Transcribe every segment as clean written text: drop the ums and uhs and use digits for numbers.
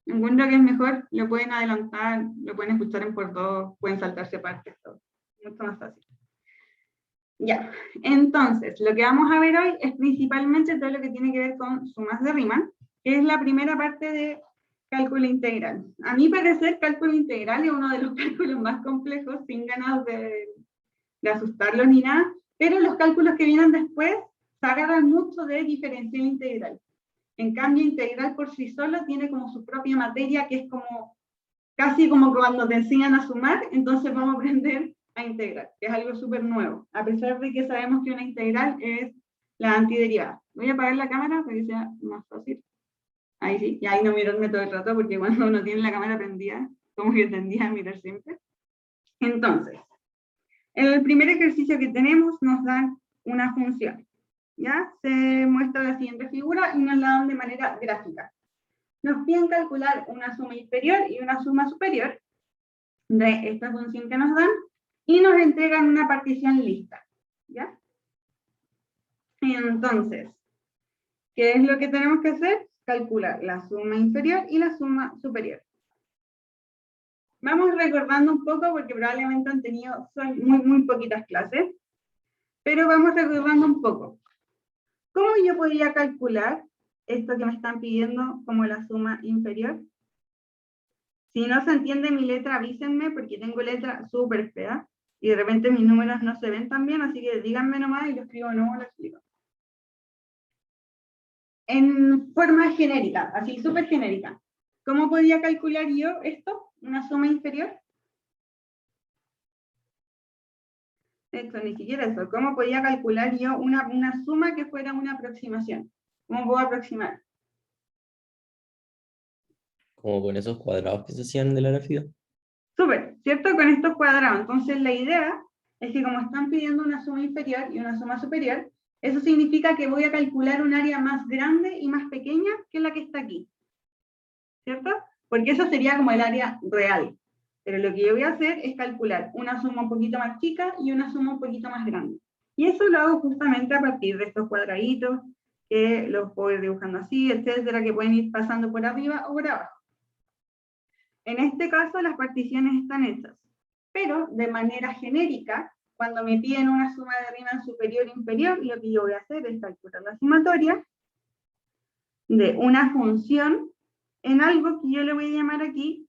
Encuentro que es mejor, lo pueden adelantar, lo pueden escuchar en por dos, pueden saltarse partes, todo. Mucho más fácil. Ya, entonces, lo que vamos a ver hoy es principalmente todo lo que tiene que ver con sumas de Riemann, que es la primera parte de cálculo integral. A mi parecer, cálculo integral es uno de los cálculos más complejos, sin ganas de asustarlos ni nada, pero los cálculos que vienen después se agarran mucho de diferencial integral. En cambio, integral por sí solo tiene como su propia materia, que es como casi como cuando te enseñan a sumar, entonces vamos a aprender a integrar, que es algo súper nuevo, a pesar de que sabemos que una integral es la antiderivada. Voy a apagar la cámara para que sea más fácil. Ahí sí, y ahí no mirarme todo el rato, porque cuando uno tiene la cámara prendida, como que tendía a mirar siempre. Entonces, en el primer ejercicio que tenemos nos dan una función, ¿ya? Se muestra la siguiente figura y nos la dan de manera gráfica. Nos piden calcular una suma inferior y una suma superior de esta función que nos dan y nos entregan una partición lista, ¿ya? Entonces, ¿qué es lo que tenemos que hacer? Calcular la suma inferior y la suma superior. Vamos recordando un poco porque probablemente han tenido muy poquitas clases, pero vamos recordando un poco. ¿Cómo yo podría calcular esto que me están pidiendo como la suma inferior? Si no se entiende mi letra, avísenme porque tengo letra súper fea y de repente mis números no se ven tan bien, así que díganme nomás y lo escribo de nuevo, lo explico. En forma genérica, así súper genérica. ¿Cómo podía calcular yo esto? ¿Una suma inferior? Esto, ni siquiera eso. ¿Cómo podía calcular yo una suma que fuera una aproximación? ¿Cómo puedo aproximar? Como con esos cuadrados que se hacían de la grafía. Súper, ¿cierto? Con estos cuadrados. Entonces la idea es que como están pidiendo una suma inferior y una suma superior, eso significa que voy a calcular un área más grande y más pequeña que la que está aquí. ¿Cierto? Porque eso sería como el área real. Pero lo que yo voy a hacer es calcular una suma un poquito más chica y una suma un poquito más grande. Y eso lo hago justamente a partir de estos cuadraditos, que los puedo ir dibujando así, etcétera, que pueden ir pasando por arriba o por abajo. En este caso, las particiones están hechas. Pero, de manera genérica, cuando me piden una suma de Riemann superior e inferior, lo que yo voy a hacer es calcular la sumatoria de una función en algo que yo le voy a llamar aquí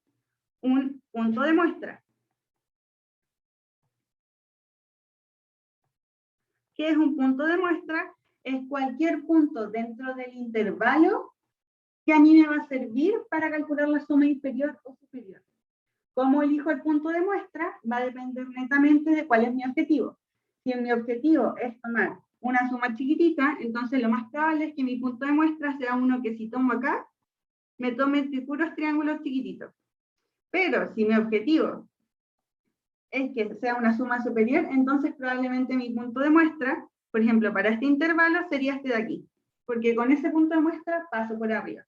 un punto de muestra. ¿Qué es un punto de muestra? Es cualquier punto dentro del intervalo que a mí me va a servir para calcular la suma inferior o superior. ¿Cómo elijo el punto de muestra? Va a depender netamente de cuál es mi objetivo. Si mi objetivo es tomar una suma chiquitita, entonces lo más probable es que mi punto de muestra sea uno que si tomo acá, me tome puros triángulos chiquititos. Pero si mi objetivo es que sea una suma superior, entonces probablemente mi punto de muestra, por ejemplo, para este intervalo sería este de aquí, porque con ese punto de muestra paso por arriba.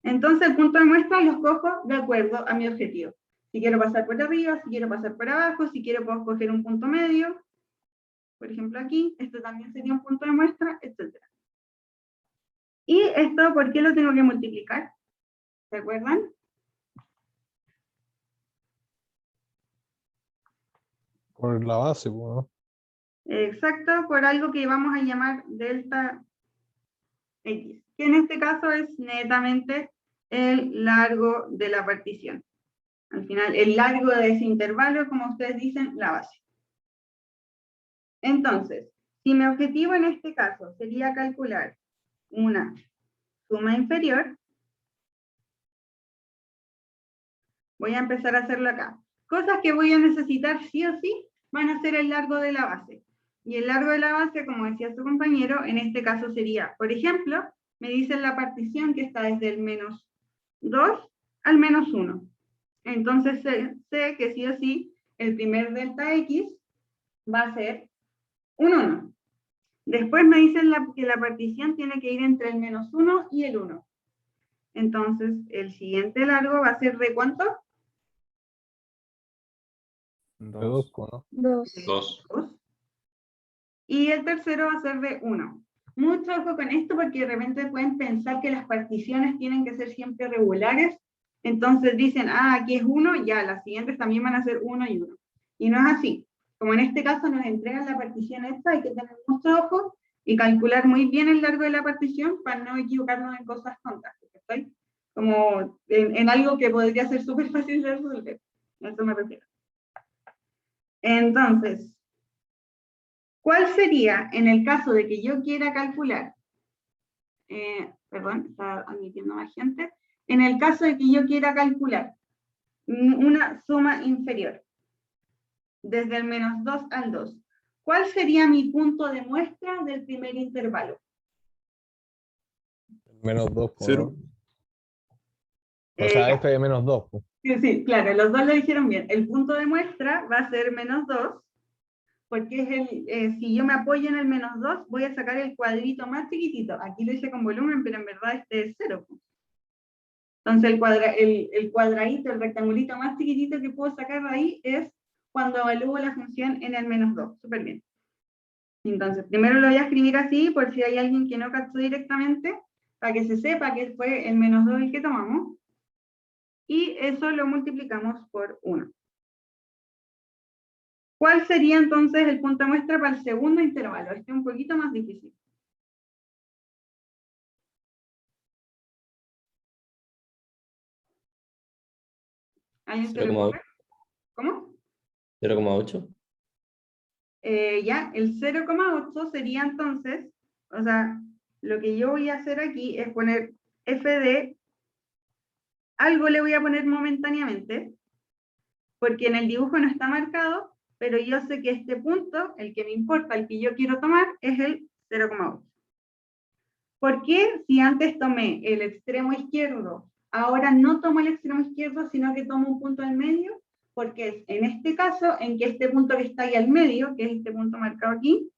Entonces el punto de muestra los cojo de acuerdo a mi objetivo. Si quiero pasar por arriba, si quiero pasar por abajo, si quiero puedo escoger un punto medio, por ejemplo aquí, esto también sería un punto de muestra, etc. Y esto, ¿por qué lo tengo que multiplicar? ¿Se acuerdan? Por la base, ¿no? Exacto, por algo que vamos a llamar delta X, que en este caso es netamente el largo de la partición. Al final, el largo de ese intervalo, como ustedes dicen, la base. Entonces, si mi objetivo en este caso sería calcular una suma inferior, voy a empezar a hacerlo acá. Cosas que voy a necesitar sí o sí van a ser el largo de la base. Y el largo de la base, como decía su compañero, en este caso sería, por ejemplo, me dicen la partición que está desde el menos 2 al menos 1. Entonces sé que sí o sí el primer delta X va a ser un 1. Después me dicen que la partición tiene que ir entre el menos 1 y el 1. Entonces el siguiente largo va a ser ¿de cuánto? De 2, ¿no? 2. 2. Y el tercero va a ser de 1. Mucho ojo con esto porque de repente pueden pensar que las particiones tienen que ser siempre regulares. Entonces dicen, aquí es 1, ya, las siguientes también van a ser 1 y 1. Y no es así. Como en este caso nos entregan la partición esta, hay que tener mucho ojo y calcular muy bien el largo de la partición para no equivocarnos en cosas tontas. ¿Estoy? Como en algo que podría ser súper fácil de resolver. A eso me refiero. Entonces, ¿cuál sería en el caso de que yo quiera calcular? Perdón, está admitiendo más gente. En el caso de que yo quiera calcular una suma inferior, desde el -2 al 2, ¿cuál sería mi punto de muestra del primer intervalo? -2, Cero. O sea, Ya. este es -2. Sí, claro, los dos lo dijeron bien. El punto de muestra va a ser -2, porque es si yo me apoyo en el -2, voy a sacar el cuadrito más chiquitito. Aquí lo hice con volumen, pero en verdad este es 0. Entonces el cuadradito, el rectangulito más chiquitito que puedo sacar de ahí es cuando evalúo la función en el -2. Súper bien. Entonces, primero lo voy a escribir así, por si hay alguien que no captó directamente, para que se sepa que fue el -2 el que tomamos. Y eso lo multiplicamos por 1. ¿Cuál sería entonces el punto de muestra para el segundo intervalo? Este es un poquito más difícil. ¿Alguien se le 0,8. ocurre? ¿Cómo? 0,8. Ya, el 0,8 sería entonces, o sea, lo que yo voy a hacer aquí es poner f de algo, le voy a poner momentáneamente, porque en el dibujo no está marcado, pero yo sé que este punto, el que me importa, el que yo quiero tomar, es el 0,8. ¿Por qué si antes tomé el extremo izquierdo, ahora no tomo el extremo izquierdo, sino que tomo un punto al medio? Porque es en este caso en que este punto que está ahí al medio, que es este punto marcado aquí,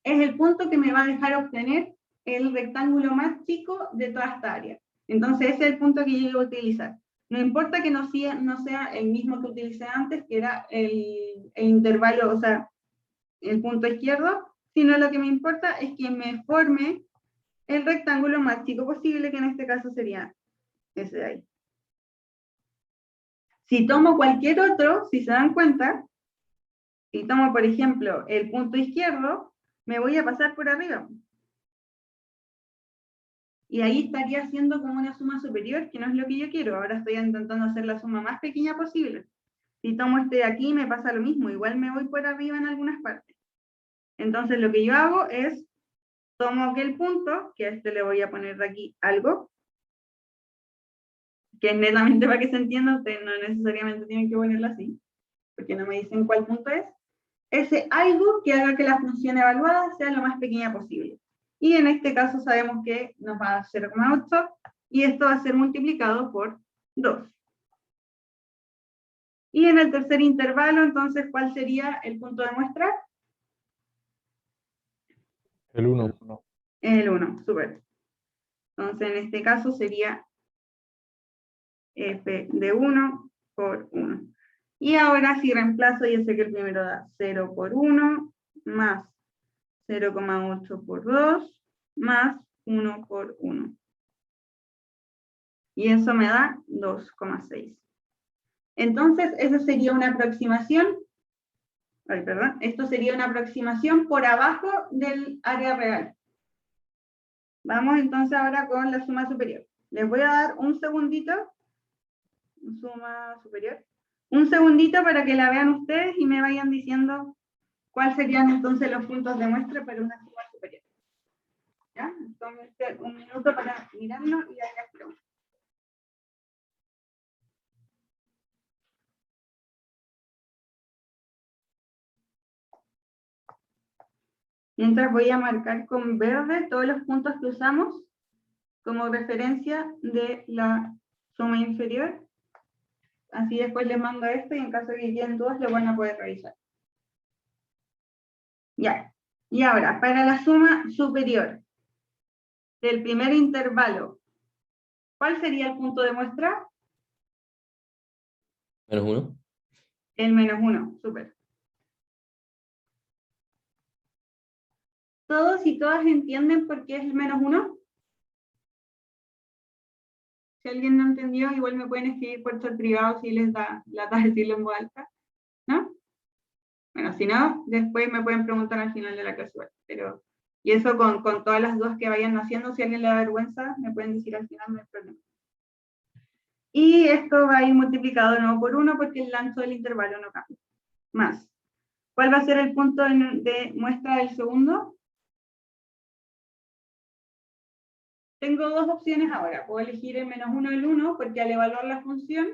es el punto que me va a dejar obtener el rectángulo más chico de toda esta área. Entonces ese es el punto que yo voy a utilizar. No importa que no sea el mismo que utilicé antes, que era el intervalo, o sea, el punto izquierdo, sino lo que me importa es que me forme el rectángulo más chico posible, que en este caso sería ese de ahí. Si tomo cualquier otro, si se dan cuenta, si tomo, por ejemplo, el punto izquierdo, me voy a pasar por arriba. Y ahí estaría haciendo como una suma superior, que no es lo que yo quiero. Ahora estoy intentando hacer la suma más pequeña posible. Si tomo este de aquí, me pasa lo mismo. Igual me voy por arriba en algunas partes. Entonces, lo que yo hago es, tomo aquel punto, que a este le voy a poner de aquí algo, que es netamente para que se entienda, ustedes no necesariamente tienen que ponerlo así, porque no me dicen cuál punto es. Ese algo que haga que la función evaluada sea lo más pequeña posible. Y en este caso sabemos que nos va a dar 0,8 y esto va a ser multiplicado por 2. Y en el tercer intervalo, entonces, ¿cuál sería el punto de muestra? El 1. El 1, súper. Entonces, en este caso sería f de 1 por 1. Y ahora si reemplazo, yo sé que el primero da 0 por 1, más 0,8 por 2, más 1 por 1. Y eso me da 2,6. Entonces, esa sería una aproximación, perdón, esto sería una aproximación por abajo del área real. Vamos entonces ahora con la suma superior. Les voy a dar un segundito, suma superior, un segundito para que la vean ustedes y me vayan diciendo cuáles serían entonces los puntos de muestra para una suma superior. ¿Ya? Entonces, un minuto para mirarlo y ahí les pregunto. Mientras voy a marcar con verde todos los puntos que usamos como referencia de la suma inferior. Así después les mando esto y en caso de que queden dudas lo van a poder revisar. Ya. Y ahora, para la suma superior del primer intervalo, ¿cuál sería el punto de muestra? -1. El -1, súper. ¿Todos y todas entienden por qué es el -1? Si alguien no entendió, igual me pueden escribir por chat privado si les da lata decirlo en voz alta, ¿no? Bueno, si no, después me pueden preguntar al final de la clase igual, pero... Y eso con todas las dudas que vayan haciendo, si a alguien le da vergüenza, me pueden decir al final, no hay problema. Y esto va a ir multiplicado no por 1 porque el ancho del intervalo no cambia. Más. ¿Cuál va a ser el punto de muestra del segundo? Tengo dos opciones ahora. Puedo elegir el -1 del 1 porque al evaluar la función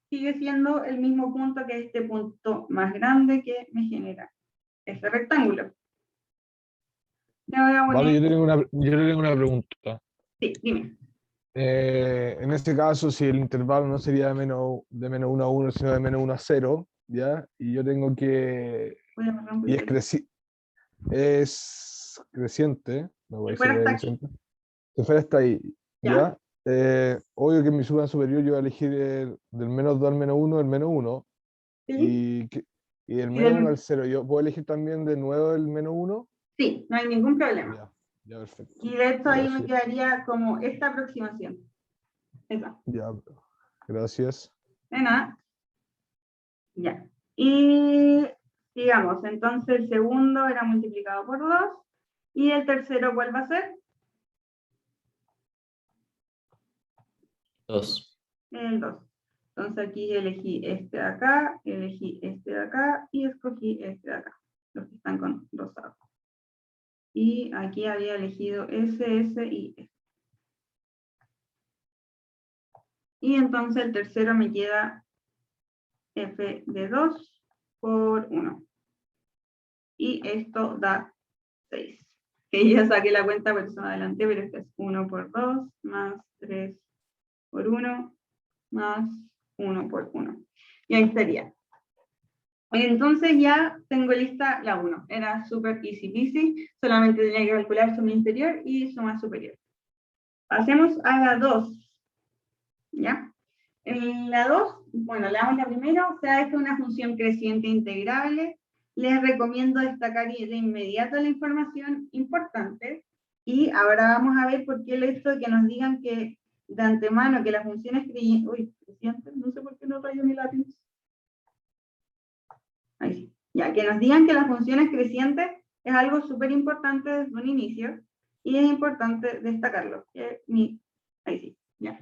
sigue siendo el mismo punto que este punto más grande que me genera este rectángulo. Le voy a poner... Vale, yo tengo una pregunta. Sí, dime. En este caso, si el intervalo no sería de menos 1 a 1, sino de -1 a 0, ¿ya? Y yo tengo que... Voy a borrar un Y poquito. es creciente, me Si parece fuera que hasta es aquí. creciente. Si fuera hasta ahí, ¿Ya? ¿ya? Obvio que en mi suma superior yo voy a elegir del -2 al -1, el -1, ¿Sí? y del Y -1 al 0. ¿Yo puedo elegir también de nuevo el -1? Sí, no hay ningún problema. Ya, ya, perfecto. Y de hecho ahí me Gracias. quedaría como esta aproximación. Esa. Ya, gracias. De nada. Ya. Y digamos, entonces el segundo era multiplicado por 2. ¿Y el tercero cuál va a ser? 2. El 2. Entonces aquí elegí este de acá, elegí este de acá y escogí este de acá. Los que están con rosado. Y aquí había elegido ese y este. Y entonces el tercero me queda f de 2 por 1. Y esto da 6. Que ya saqué la cuenta por eso adelante, pero esto es 1 por 2 más 3 por 1 más 1 por 1. Y ahí estaría. Entonces ya tengo lista la 1. Era súper easy peasy. Solamente tenía que calcular suma inferior y suma superior. Pasemos a la 2. ¿Ya? En la 2, bueno, le damos la primera, o sea, esta es una función creciente integrable. Les recomiendo destacar de inmediato la información importante. Y ahora vamos a ver por qué el hecho de que nos digan que de antemano que la función es creciente, no sé por qué no rayo mi lápiz. Ahí sí. Ya, que nos digan que la función es creciente es algo súper importante desde un inicio y es importante destacarlo. Ahí sí, ya.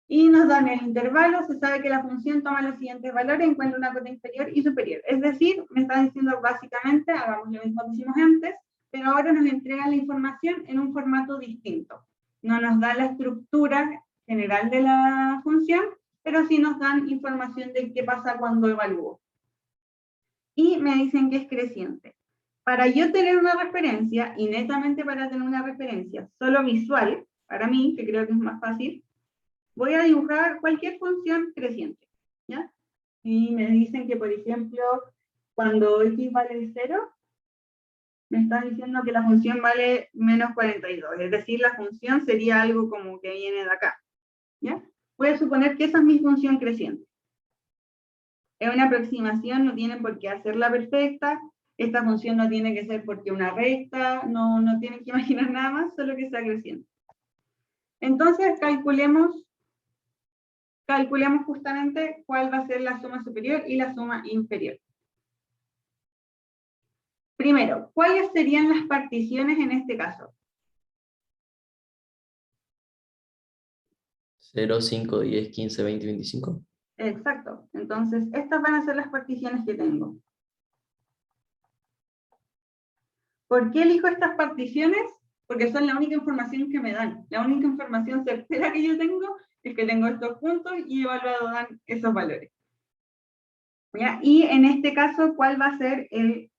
Y nos dan el intervalo, se sabe que la función toma los siguientes valores, encuentra una cota inferior y superior. Es decir, me está diciendo básicamente, hagamos lo mismo que hicimos antes, pero ahora nos entregan la información en un formato distinto. No nos da la estructura general de la función, pero sí nos dan información de qué pasa cuando evalúo. Y me dicen que es creciente. Para yo tener una referencia, y netamente para tener una referencia solo visual, para mí, que creo que es más fácil, voy a dibujar cualquier función creciente, ¿ya? Y me dicen que, por ejemplo, cuando x vale 0, me están diciendo que la función vale menos 42, es decir, la función sería algo como que viene de acá, ¿ya? Voy a suponer que esa es mi función creciente. Es una aproximación, no tienen por qué hacerla perfecta, esta función no tiene que ser porque una recta, no tienen que imaginar nada más, solo que sea creciente. Entonces, calculemos justamente cuál va a ser la suma superior y la suma inferior. Primero, ¿cuáles serían las particiones en este caso? 0, 5, 10, 15, 20, 25. Exacto. Entonces, estas van a ser las particiones que tengo. ¿Por qué elijo estas particiones? Porque son la única información que me dan. La única información certera que yo tengo es que tengo estos puntos y evaluado dan esos valores. ¿Ya? Y en este caso, ¿cuál va a ser el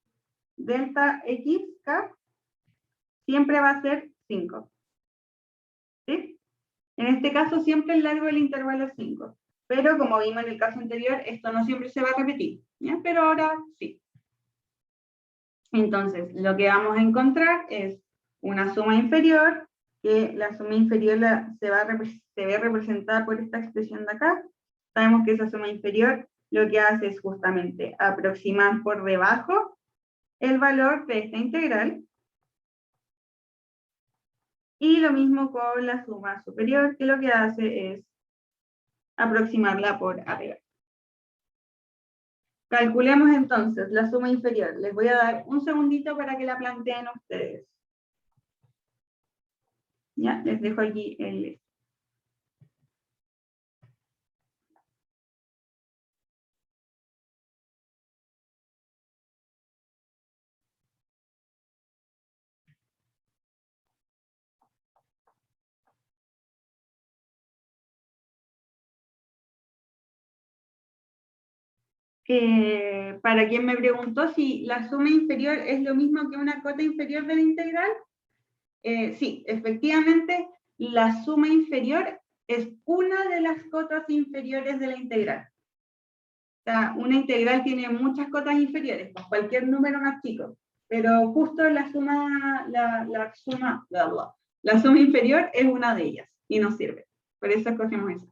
delta xk? Siempre va a ser 5. ¿Sí? En este caso, siempre el largo del intervalo es 5. Pero como vimos en el caso anterior, esto no siempre se va a repetir. ¿Ya? Pero ahora sí. Entonces, lo que vamos a encontrar es una suma inferior, que la suma inferior se ve representada por esta expresión de acá. Sabemos que esa suma inferior lo que hace es justamente aproximar por debajo el valor de esta integral. Y lo mismo con la suma superior, que lo que hace es aproximarla por arriba. Calculemos entonces la suma inferior. Les voy a dar un segundito para que la planteen ustedes. Ya, les dejo aquí el... Para quien me preguntó si la suma inferior es lo mismo que una cota inferior de la integral, sí, efectivamente, la suma inferior es una de las cotas inferiores de la integral. O sea, una integral tiene muchas cotas inferiores, con cualquier número más chico, pero justo la suma inferior es una de ellas y nos sirve. Por eso escogemos esa.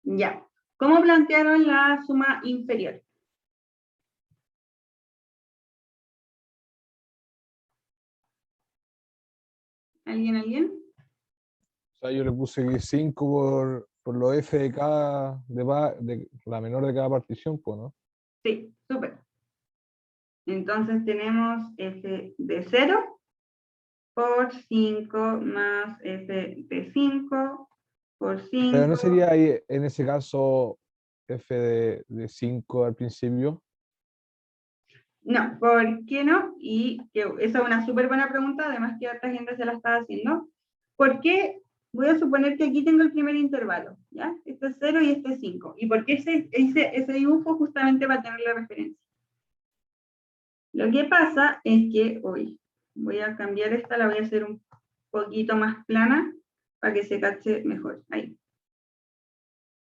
Ya. ¿Cómo plantearon la suma inferior? ¿Alguien? O sea, yo le puse 5 por los f de cada, de la menor de cada partición, pues, ¿no? Sí, súper. Entonces tenemos f de 0 por 5 más f de 5 por 5. Pero no sería ahí, en ese caso, f de 5 al principio. No, ¿por qué no? Y que esa es una súper buena pregunta, además que otra gente se la está haciendo. ¿Por qué? Voy a suponer que aquí tengo el primer intervalo, ¿ya? Este es 0 y este es 5. ¿Y por qué ese dibujo? Justamente para tener la referencia. Lo que pasa es que, hoy voy a cambiar esta, la voy a hacer un poquito más plana para que se cache mejor. Ahí.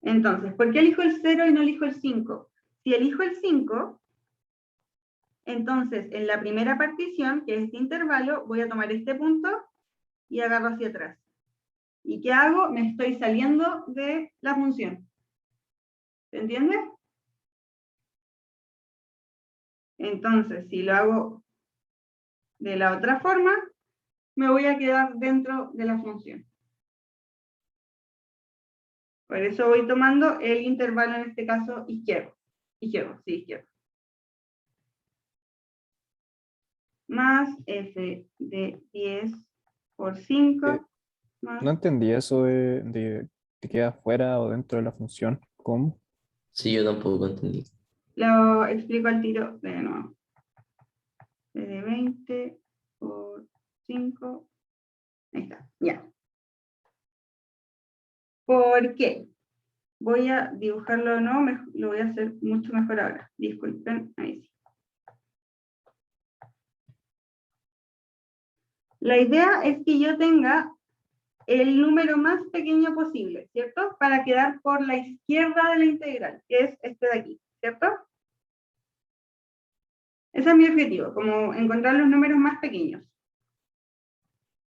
Entonces, ¿por qué elijo el 0 y no elijo el 5? Si elijo el 5, entonces en la primera partición, que es este intervalo, voy a tomar este punto y agarro hacia atrás. ¿Y qué hago? Me estoy saliendo de la función. ¿Se entiende? Entonces, si lo hago de la otra forma, me voy a quedar dentro de la función. Por eso voy tomando el intervalo, en este caso, izquierdo. Izquierdo. Más f de 10 por 5. No entendí eso de que queda fuera o dentro de la función. ¿Cómo? Sí, yo tampoco entendí. Lo explico al tiro de nuevo. f de 20 por 5. Ahí está, ya. ¿Por qué? Voy a dibujarlo de nuevo, lo voy a hacer mucho mejor ahora. Disculpen, ahí sí. La idea es que yo tenga el número más pequeño posible, ¿cierto? Para quedar por la izquierda de la integral, que es este de aquí, ¿cierto? Ese es mi objetivo, como encontrar los números más pequeños.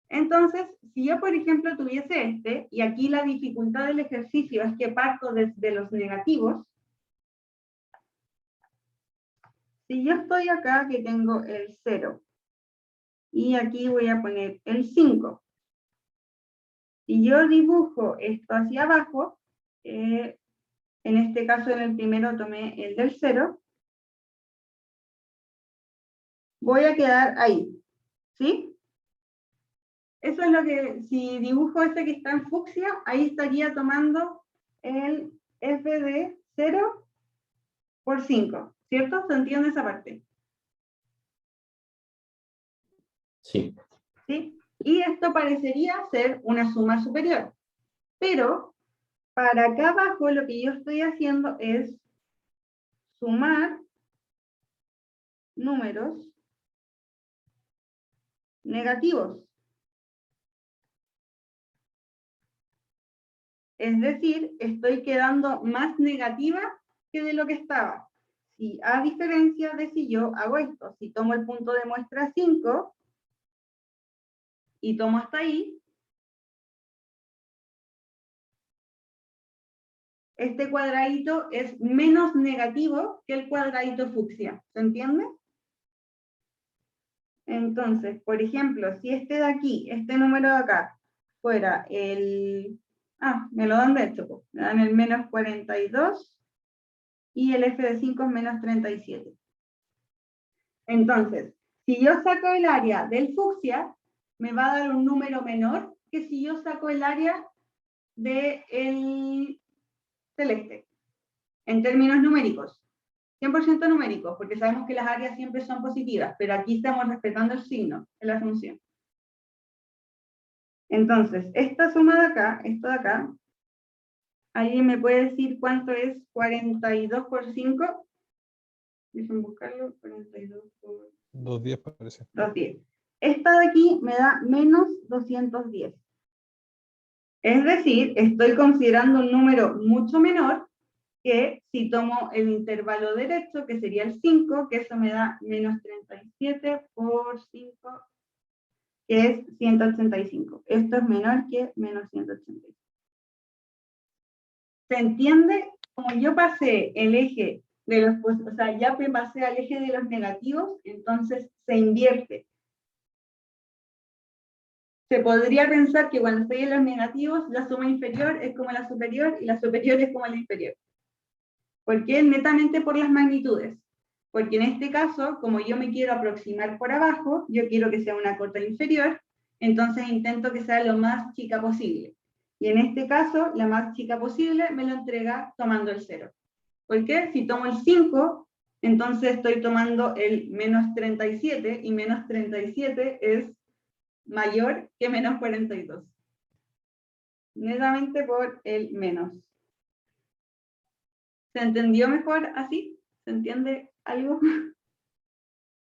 Entonces, si yo, por ejemplo, tuviese este, y aquí la dificultad del ejercicio es que parto desde los negativos, si yo estoy acá, que tengo el 0, y aquí voy a poner el 5. Si yo dibujo esto hacia abajo, en este caso en el primero tomé el del 0, voy a quedar ahí, ¿sí? Eso es lo que, si dibujo este que está en fucsia, ahí estaría tomando el f de 0 por 5, ¿cierto? ¿Se entiende esa parte? Sí. ¿Sí? Y esto parecería ser una suma superior. Pero, para acá abajo lo que yo estoy haciendo es sumar números negativos. Es decir, estoy quedando más negativa que de lo que estaba. Si, a diferencia de si yo hago esto, si tomo el punto de muestra 5 y tomo hasta ahí, este cuadradito es menos negativo que el cuadradito fucsia. ¿Se entiende? Entonces, por ejemplo, si este de aquí, este número de acá, fuera el... me lo dan de hecho, pues. Me dan el menos 42 y el f de 5 es menos 37. Entonces, si yo saco el área del fucsia, me va a dar un número menor que si yo saco el área del celeste, en términos numéricos. 100% numéricos, porque sabemos que las áreas siempre son positivas, pero aquí estamos respetando el signo de la función. Entonces, esta suma de acá, esto de acá, ¿alguien me puede decir cuánto es 42 por 5? Déjenme buscarlo, 42 por 210 parece. 210. Esta de aquí me da menos 210. Es decir, estoy considerando un número mucho menor que si tomo el intervalo derecho, que sería el 5, que eso me da menos 37 por 5, que es 185. Esto es menor que menos 185. ¿Se entiende? Como yo pasé el eje de los, o sea, ya pasé al eje de los negativos, entonces se invierte. Se podría pensar que cuando estoy en los negativos, la suma inferior es como la superior y la superior es como la inferior. ¿Por qué? Netamente por las magnitudes. Porque en este caso, como yo me quiero aproximar por abajo, yo quiero que sea una cota inferior, entonces intento que sea lo más chica posible. Y en este caso, la más chica posible me lo entrega tomando el 0. ¿Por qué? Si tomo el 5, entonces estoy tomando el menos 37, y menos 37 es mayor que menos 42. Netamente por el menos. ¿Se entendió mejor así? ¿Se entiende algo?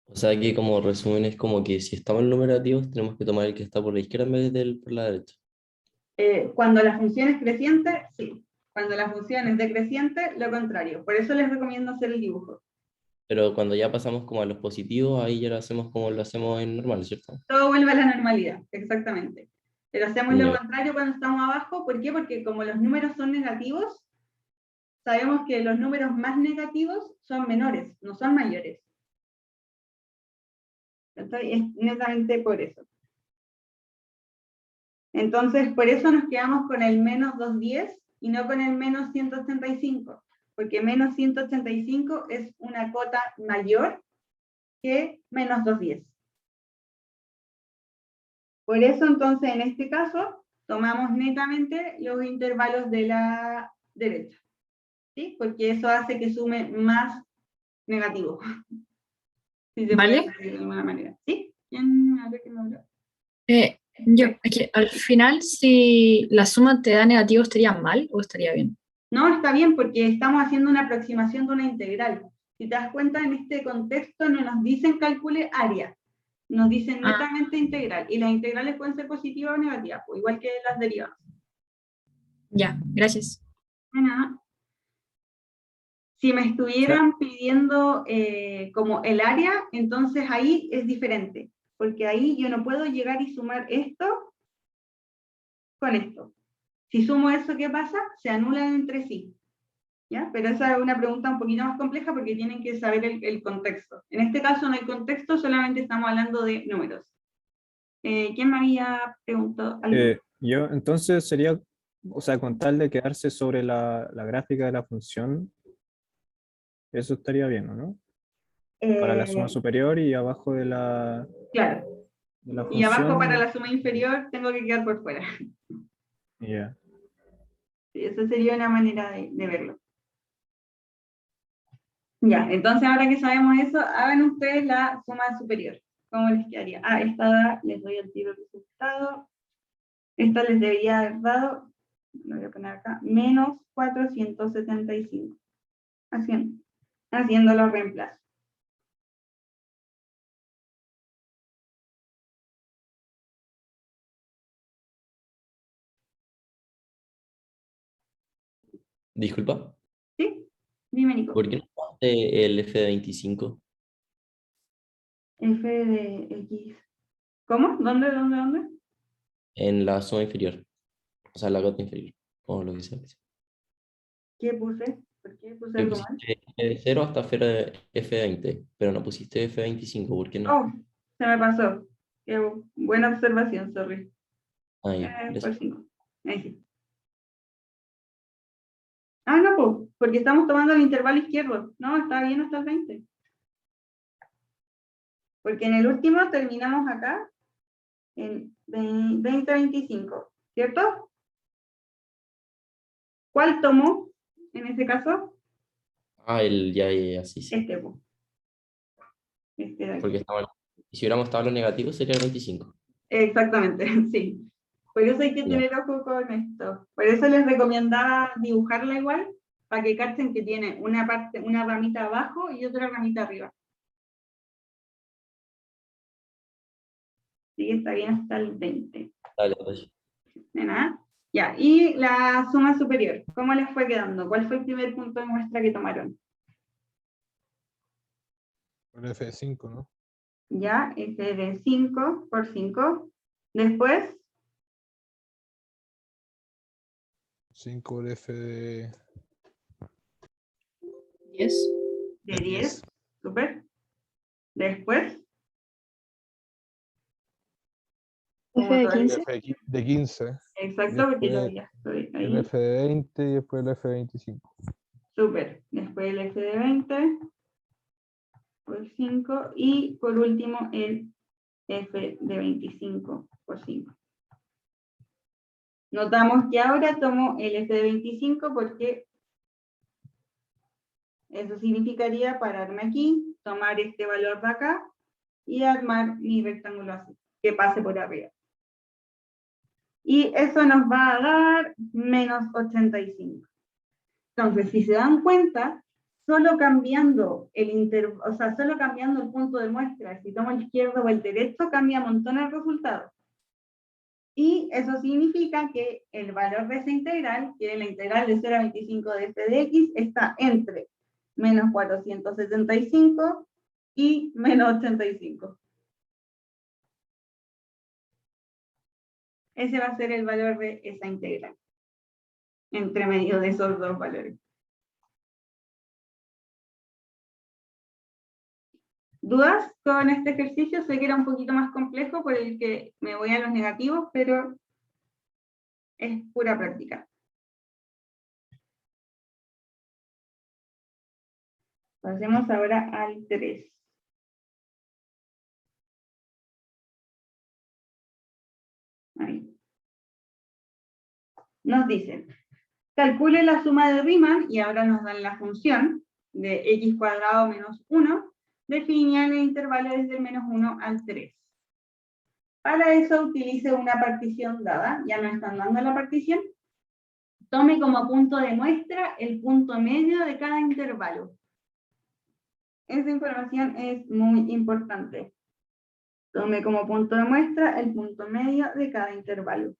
O sea que como resumen es como que si estamos en numerativos tenemos que tomar el que está por la izquierda en vez del por la derecha. Cuando la función es creciente, sí. Cuando la función es decreciente, lo contrario. Por eso les recomiendo hacer el dibujo. Pero cuando ya pasamos como a los positivos, ahí ya lo hacemos como lo hacemos en normal, ¿cierto? Todo vuelve a la normalidad, exactamente. Pero hacemos lo Ya. contrario cuando estamos abajo. ¿Por qué? Porque como los números son negativos, sabemos que los números más negativos son menores, no son mayores. Entonces, es netamente por eso. Entonces, por eso nos quedamos con el menos 210 y no con el menos 185, porque menos 185 es una cota mayor que menos 210. Por eso, entonces, en este caso, tomamos netamente los intervalos de la derecha, ¿sí? Porque eso hace que sume más negativo, si se puede ¿Vale? decir de alguna manera. ¿Sí? ¿Quién? A ver qué me habló. Yo, aquí, al final, si la suma te da negativo, ¿estaría mal o estaría bien? No, está bien, porque estamos haciendo una aproximación de una integral. Si te das cuenta, en este contexto no nos dicen calcule área, nos dicen Ah. netamente integral, y las integrales pueden ser positivas o negativas, pues, igual que las derivadas. Ya, gracias. De nada. Si me estuvieran pidiendo como el área, entonces ahí es diferente, porque ahí yo no puedo llegar y sumar esto con esto. Si sumo eso, ¿qué pasa? Se anulan entre sí. ¿Ya? Pero esa es una pregunta un poquito más compleja porque tienen que saber el contexto. En este caso no hay contexto, solamente estamos hablando de números. ¿Quién me había preguntado algo? Yo, entonces sería, o sea, con tal de quedarse sobre la gráfica de la función, eso estaría bien, ¿o no? Para la suma superior y abajo de Claro. la Y abajo para función. la suma inferior tengo que quedar por fuera. Ya. Sí, esa sería una manera de verlo. Ya, entonces ahora que sabemos eso, hagan ustedes la suma superior. ¿Cómo les quedaría? Esta les doy el tiro resultado. Esta les debería haber dado, lo voy a poner acá, menos 475. Haciendo los reemplazos. Disculpa, ¿Sí? Dime, Nico. ¿por qué no tomaste el F de 25? F de X. ¿Cómo? ¿Dónde? En la zona inferior, o sea, la cota inferior, o lo que sea. ¿Qué puse? ¿Por qué puse Que algo mal? pusiste F0 hasta F20, pero no pusiste F25, ¿por qué no? Oh, se me pasó. Qué buena observación, sorry. Ahí, Por 5. Ahí sí. Ah, no, pues, porque estamos tomando el intervalo izquierdo. No, está bien hasta el 20. Porque en el último terminamos acá en 20-25, ¿cierto? ¿Cuál tomó en ese caso? ya, sí, sí. Este, pues. Este de aquí. Porque y si hubiéramos estado en lo negativo sería el 25. Exactamente, sí. Por eso hay que Ya. tener ojo con esto. Por eso les recomendaba dibujarla igual, para que cachen que tiene una parte, una ramita abajo y otra ramita arriba. Sí, está bien hasta el 20. Dale, pues. De nada. Ya, y la suma superior, ¿cómo les fue quedando? ¿Cuál fue el primer punto de muestra que tomaron? El F5, ¿no? Ya, ese de 5 por 5. Después, 5 el F de 10. de 10. Súper. Después, F de como todavía- 15. F de 15. Exacto, porque Después todavía estoy el ahí. F de 20 y después el F de 25. Súper. Después el F de 20 por 5 y por último el F de 25 por 5. Notamos que ahora tomo el F de 25 porque eso significaría pararme aquí, tomar este valor de acá y armar mi rectángulo así, que pase por arriba. Y eso nos va a dar menos 85. Entonces, si se dan cuenta, solo cambiando solo cambiando el punto de muestra, si tomo el izquierdo o el derecho, cambia un montón el resultado. Y eso significa que el valor de esa integral, que es la integral de 0 a 25 de f de x, está entre menos 475 y menos 85. Ese va a ser el valor de esa integral, entre medio de esos dos valores. ¿Dudas con este ejercicio? Sé que era un poquito más complejo por el que me voy a los negativos, pero es pura práctica. Pasemos ahora al 3. Ahí. Nos dice, calcule la suma de Riemann, y ahora nos dan la función de x cuadrado menos 1, definida en el intervalo desde el menos 1 al 3. Para eso utilice una partición dada, ya nos están dando la partición. Tome como punto de muestra el punto medio de cada intervalo. Esa información es muy importante. Tome como punto de muestra el punto medio de cada intervalo.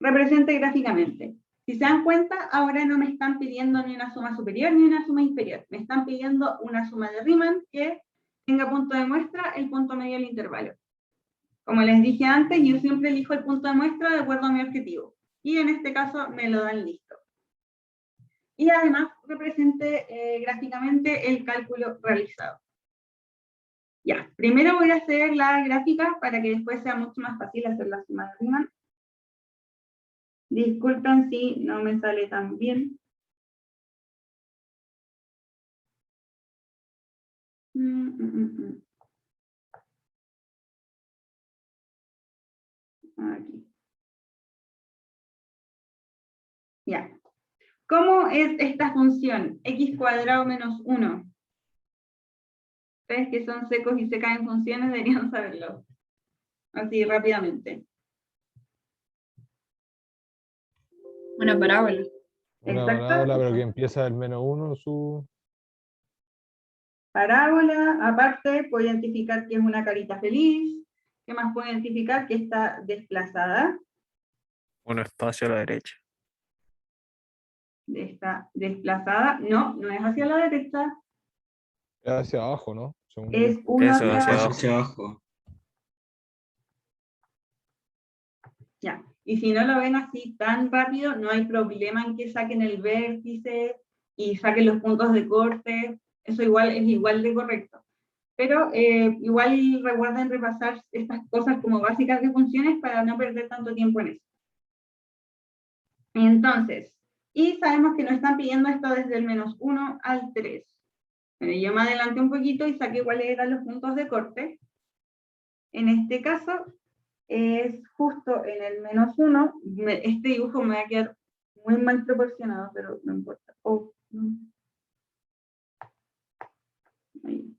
Represente gráficamente. Si se dan cuenta, ahora no me están pidiendo ni una suma superior ni una suma inferior. Me están pidiendo una suma de Riemann que tenga punto de muestra el punto medio del intervalo. Como les dije antes, yo siempre elijo el punto de muestra de acuerdo a mi objetivo. Y en este caso me lo dan listo. Y además represente gráficamente el cálculo realizado. Ya, primero voy a hacer la gráfica para que después sea mucho más fácil hacer la suma de Riemann. Disculpen si no me sale tan bien. Aquí. Ya. ¿Cómo es esta función? X cuadrado menos 1. Ustedes que son secos y secas en funciones deberían saberlo. Así rápidamente. Una parábola. Una Exacto. parábola, pero que empieza del menos 1 su... Parábola, aparte puedo identificar que es una carita feliz. ¿Qué más puedo identificar? Que está desplazada. Un espacio a la derecha. Está desplazada. No, no es hacia la derecha. Es hacia abajo, ¿no? Según Es yo. uno Eso, hacia hacia abajo. Hacia abajo. Ya. Y si no lo ven así tan rápido, no hay problema en que saquen el vértice y saquen los puntos de corte, eso igual es igual de correcto. Pero igual recuerden repasar estas cosas como básicas de funciones para no perder tanto tiempo en eso. Entonces, y sabemos que nos están pidiendo esto desde el -1 al 3. Bueno, yo me adelanté un poquito y saqué cuáles eran los puntos de corte. En este caso, es justo en el -1. Este dibujo me va a quedar muy mal proporcionado, pero no importa. Oh, no. Ahí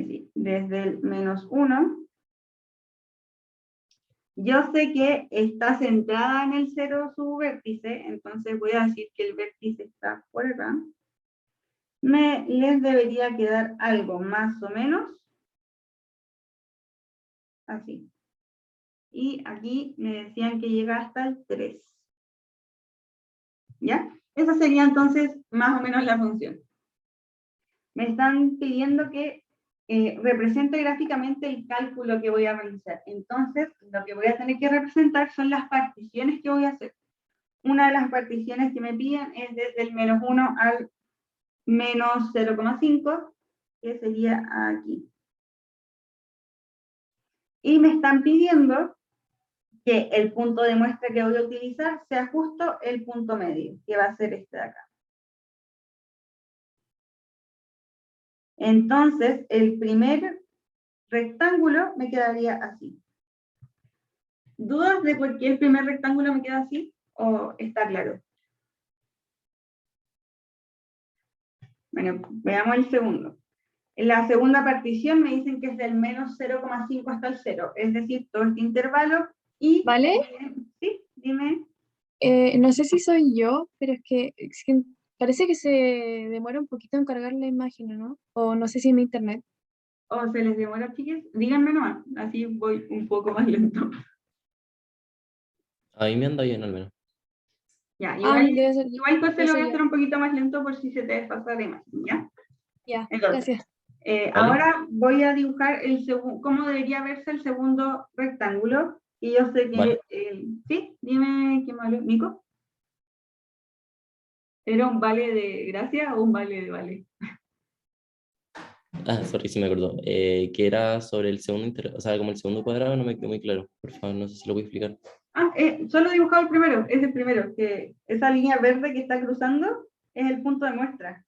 sí, desde el -1. Yo sé que está centrada en el 0 su vértice, entonces voy a decir que el vértice está por acá. Les debería quedar algo más o menos así. Y aquí me decían que llega hasta el 3. ¿Ya? Esa sería entonces más o menos la función. Me están pidiendo que represente gráficamente el cálculo que voy a realizar. Entonces, lo que voy a tener que representar son las particiones que voy a hacer. Una de las particiones que me piden es desde el -1 al -0,5, que sería aquí. Y me están pidiendo que el punto de muestra que voy a utilizar sea justo el punto medio, que va a ser este de acá. Entonces, el primer rectángulo me quedaría así. ¿Dudas de por qué el primer rectángulo me queda así? ¿O está claro? Bueno, veamos el segundo. En la segunda partición me dicen que es del -0,5 hasta el 0, es decir, todo este intervalo. Y, ¿Vale? sí, dime. No sé si soy yo, pero es que parece que se demora un poquito en cargar la imagen, ¿no? O no sé si en mi internet. ¿O se les demora, chiques? Díganme nomás, así voy un poco más lento. A mí me anda bien al menos. Ya, Debe ser, igual pues te debe lo voy ser a yo. hacer un poquito más lento por si se te desfasa la imagen, ¿ya? Ya, Entonces, gracias. ¿Vale? ahora voy a dibujar cómo debería verse el segundo rectángulo. Y yo sé que, Vale. sí, dime qué malo, Nico. ¿Era un vale de gracia o un vale de vale? Ah, sorry, sí me acuerdo. Que era sobre el segundo o sea, como el segundo cuadrado, no me quedó muy claro. Por favor, no sé si lo voy a explicar. Ah, solo he dibujado el primero, es el primero, que esa línea verde que está cruzando es el punto de muestra.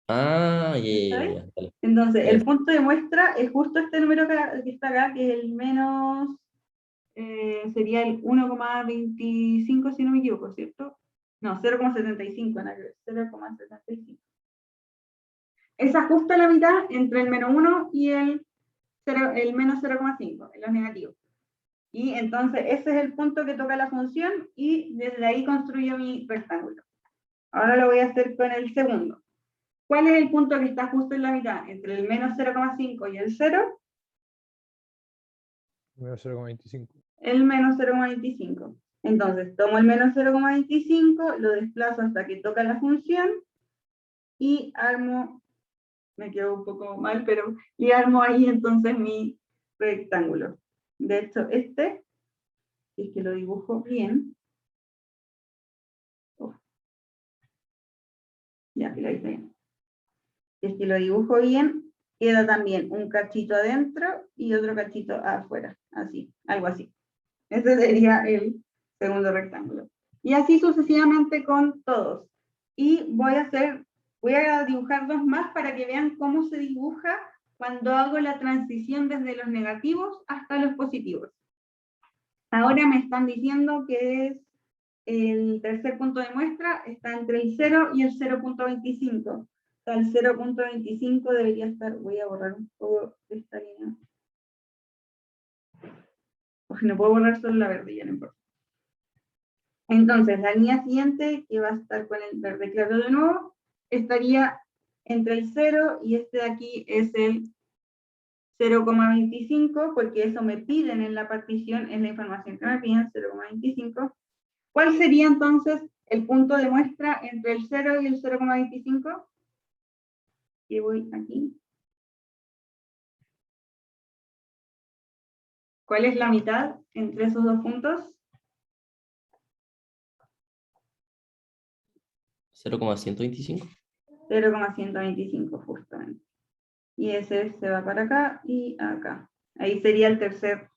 Ah, ¿Sabes? ya. Vale. Entonces, Ya, el punto de muestra es justo este número que está acá, que es el menos, sería el 1,25 si no me equivoco, ¿cierto? No, 0,75, 0,75. Esa justo la mitad entre el -1 y el menos 0,5, en los negativos. Y entonces ese es el punto que toca la función y desde ahí construyo mi rectángulo. Ahora lo voy a hacer con el segundo. ¿Cuál es el punto que está justo en la mitad? Entre el menos 0,5 y el 0. Menos 0,25. El menos 0,25. Entonces, tomo el menos 0,25, lo desplazo hasta que toca la función y armo, me quedó un poco mal, pero y armo ahí entonces mi rectángulo. De hecho, este, si es que lo dibujo bien, ya, que lo hice bien. Si es que lo dibujo bien, queda también un cachito adentro y otro cachito afuera, así, algo así. Ese sería el segundo rectángulo. Y así sucesivamente con todos. Y voy a dibujar dos más para que vean cómo se dibuja cuando hago la transición desde los negativos hasta los positivos. Ahora me están diciendo que es el tercer punto de muestra, está entre el 0 y el 0,25. O sea, el 0,25 debería estar, voy a borrar un poco esta línea. Porque no puedo borrar solo la verde, ya no importa. Entonces, la línea siguiente, que va a estar con el verde claro de nuevo, estaría entre el 0 y este de aquí es el 0,25, porque eso me piden en la partición, en la información que me piden, 0,25. ¿Cuál sería entonces el punto de muestra entre el 0 y el 0,25? Y voy aquí. ¿Cuál es la mitad entre esos dos puntos? 0,125. 0,125 justamente. Y ese se va para acá y acá. Ahí sería el tercer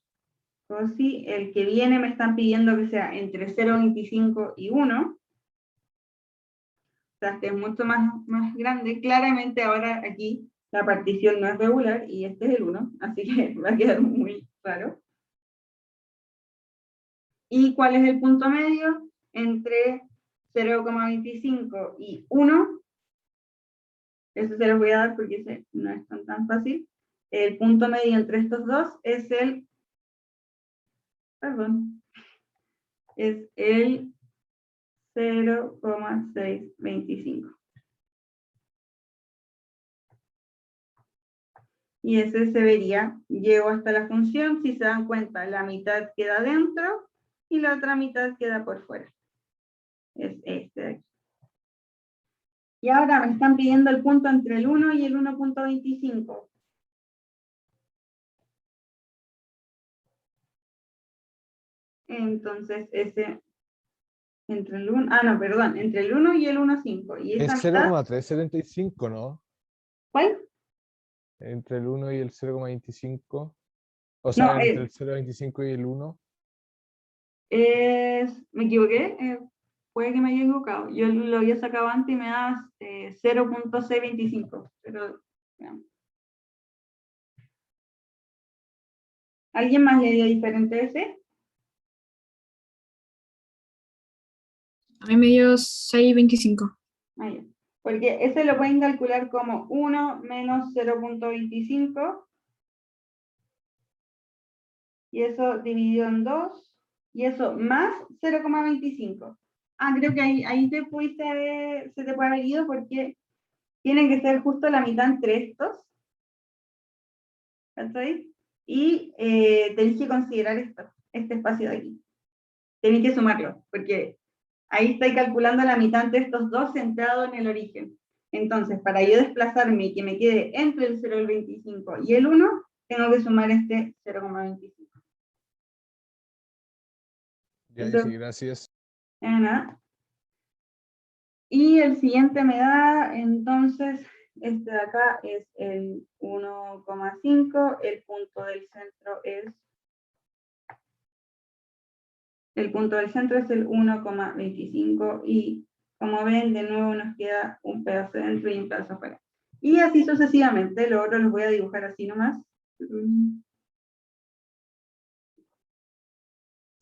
COSI. El que viene me están pidiendo que sea entre 0,25 y 1. O sea, este es mucho más grande. Claramente ahora aquí la partición no es regular y este es el 1, así que va a quedar muy raro. ¿Y cuál es el punto medio? Entre 0,25 y 1. Eso se los voy a dar porque ese no es tan fácil. El punto medio entre estos dos es el, es el 0,625. Y ese se vería, llego hasta la función, si se dan cuenta, la mitad queda dentro y la otra mitad queda por fuera. Es este de aquí. Y ahora me están pidiendo el punto entre el 1 y el 1,25. Entonces, ese entre el 1, entre el 1 y el 1,5. Y esa Es mitad, 0,375, ¿no? ¿cuál? Entre el 1 y el 0,25. O No, sea, entre el 0,25 y el 1. me equivoqué, puede que me haya equivocado. Yo lo había sacado antes y me da 0,625. Pero, veamos. ¿Alguien más le dio diferente ese? A mí me dio 6,25. Ah, ya. Porque ese lo pueden calcular como 1 menos 0,25 y eso dividido en 2 y eso más 0,25. Ah, creo que ahí se te puede haber ido porque tienen que ser justo la mitad entre estos. ¿Cachai? Y tenéis que considerar este espacio de aquí. Tenéis que sumarlo, porque ahí estoy calculando la mitad entre estos dos centrado en el origen. Entonces, para yo desplazarme y que me quede entre el 0,25 y el 1, tengo que sumar este 0,25. Ya, Eso, sí, gracias. nada. Y el siguiente me da, entonces, este de acá es el 1,5, el punto del centro es el 1,25 y como ven, de nuevo nos queda un pedazo dentro y un pedazo afuera. Y así sucesivamente, lo otro los voy a dibujar así nomás.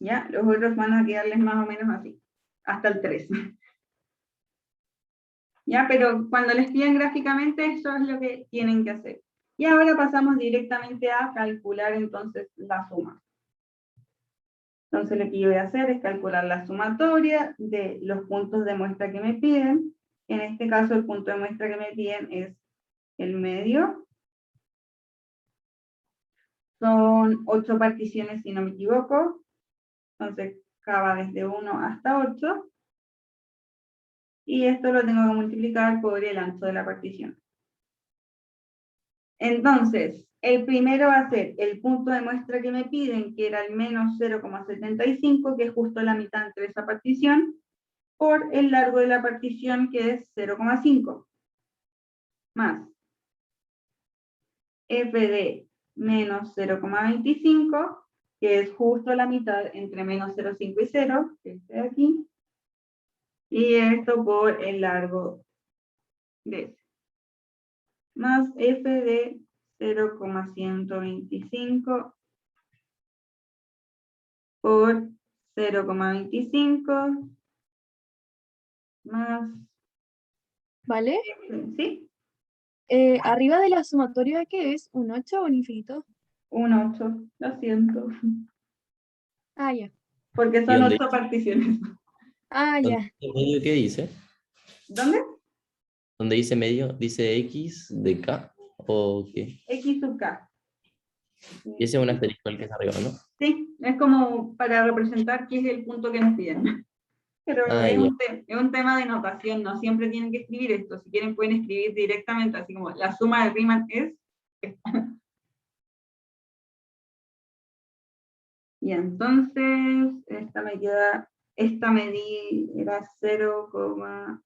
Ya, los otros van a quedarles más o menos así, hasta el 3. Ya, pero cuando les piden gráficamente, eso es lo que tienen que hacer. Y ahora pasamos directamente a calcular entonces la suma. Entonces lo que yo voy a hacer es calcular la sumatoria de los puntos de muestra que me piden. En este caso el punto de muestra que me piden es el medio. Son 8 particiones si no me equivoco. Entonces acaba desde 1 hasta 8. Y esto lo tengo que multiplicar por el ancho de la partición. Entonces, el primero va a ser el punto de muestra que me piden, que era el menos 0,75, que es justo la mitad entre esa partición, por el largo de la partición, que es 0,5, más f de menos 0,25, que es justo la mitad entre menos 0,5 y 0, que es de aquí, y esto por el largo de ese, más f de 0,125 por 0,25 más, ¿Vale? ¿sí? Arriba de la sumatoria, ¿qué es? ¿Un 8 o un infinito? Un 8, lo siento, Ah, ya. porque ¿Y son dónde 8 particiones. Ah, dónde ya. dice medio qué dice? ¿Dónde? ¿Dónde dice medio? ¿Dice X de K o qué? X sub K. Y ese es un asterisco el que está arriba, ¿no? Sí, es como para representar qué es el punto que nos piden. Pero Ah, es ya. es un tema de notación, no siempre tienen que escribir esto. Si quieren pueden escribir directamente, así como la suma de Riemann es esta. Y entonces, esta me di, era 0,125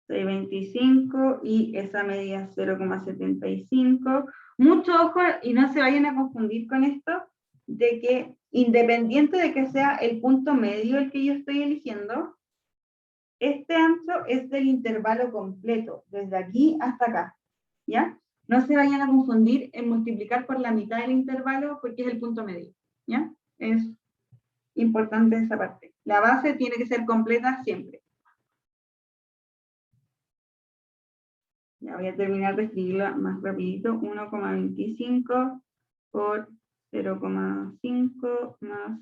625 y esa medida es 0,75. Mucho ojo y no se vayan a confundir con esto, de que independiente de que sea el punto medio el que yo estoy eligiendo, este ancho es del intervalo completo, desde aquí hasta acá, ¿ya? No se vayan a confundir en multiplicar por la mitad del intervalo porque es el punto medio, ¿ya? Es importante esa parte. La base tiene que ser completa siempre. Ya voy a terminar de escribirla más rapidito. 1,25 por 0,5 más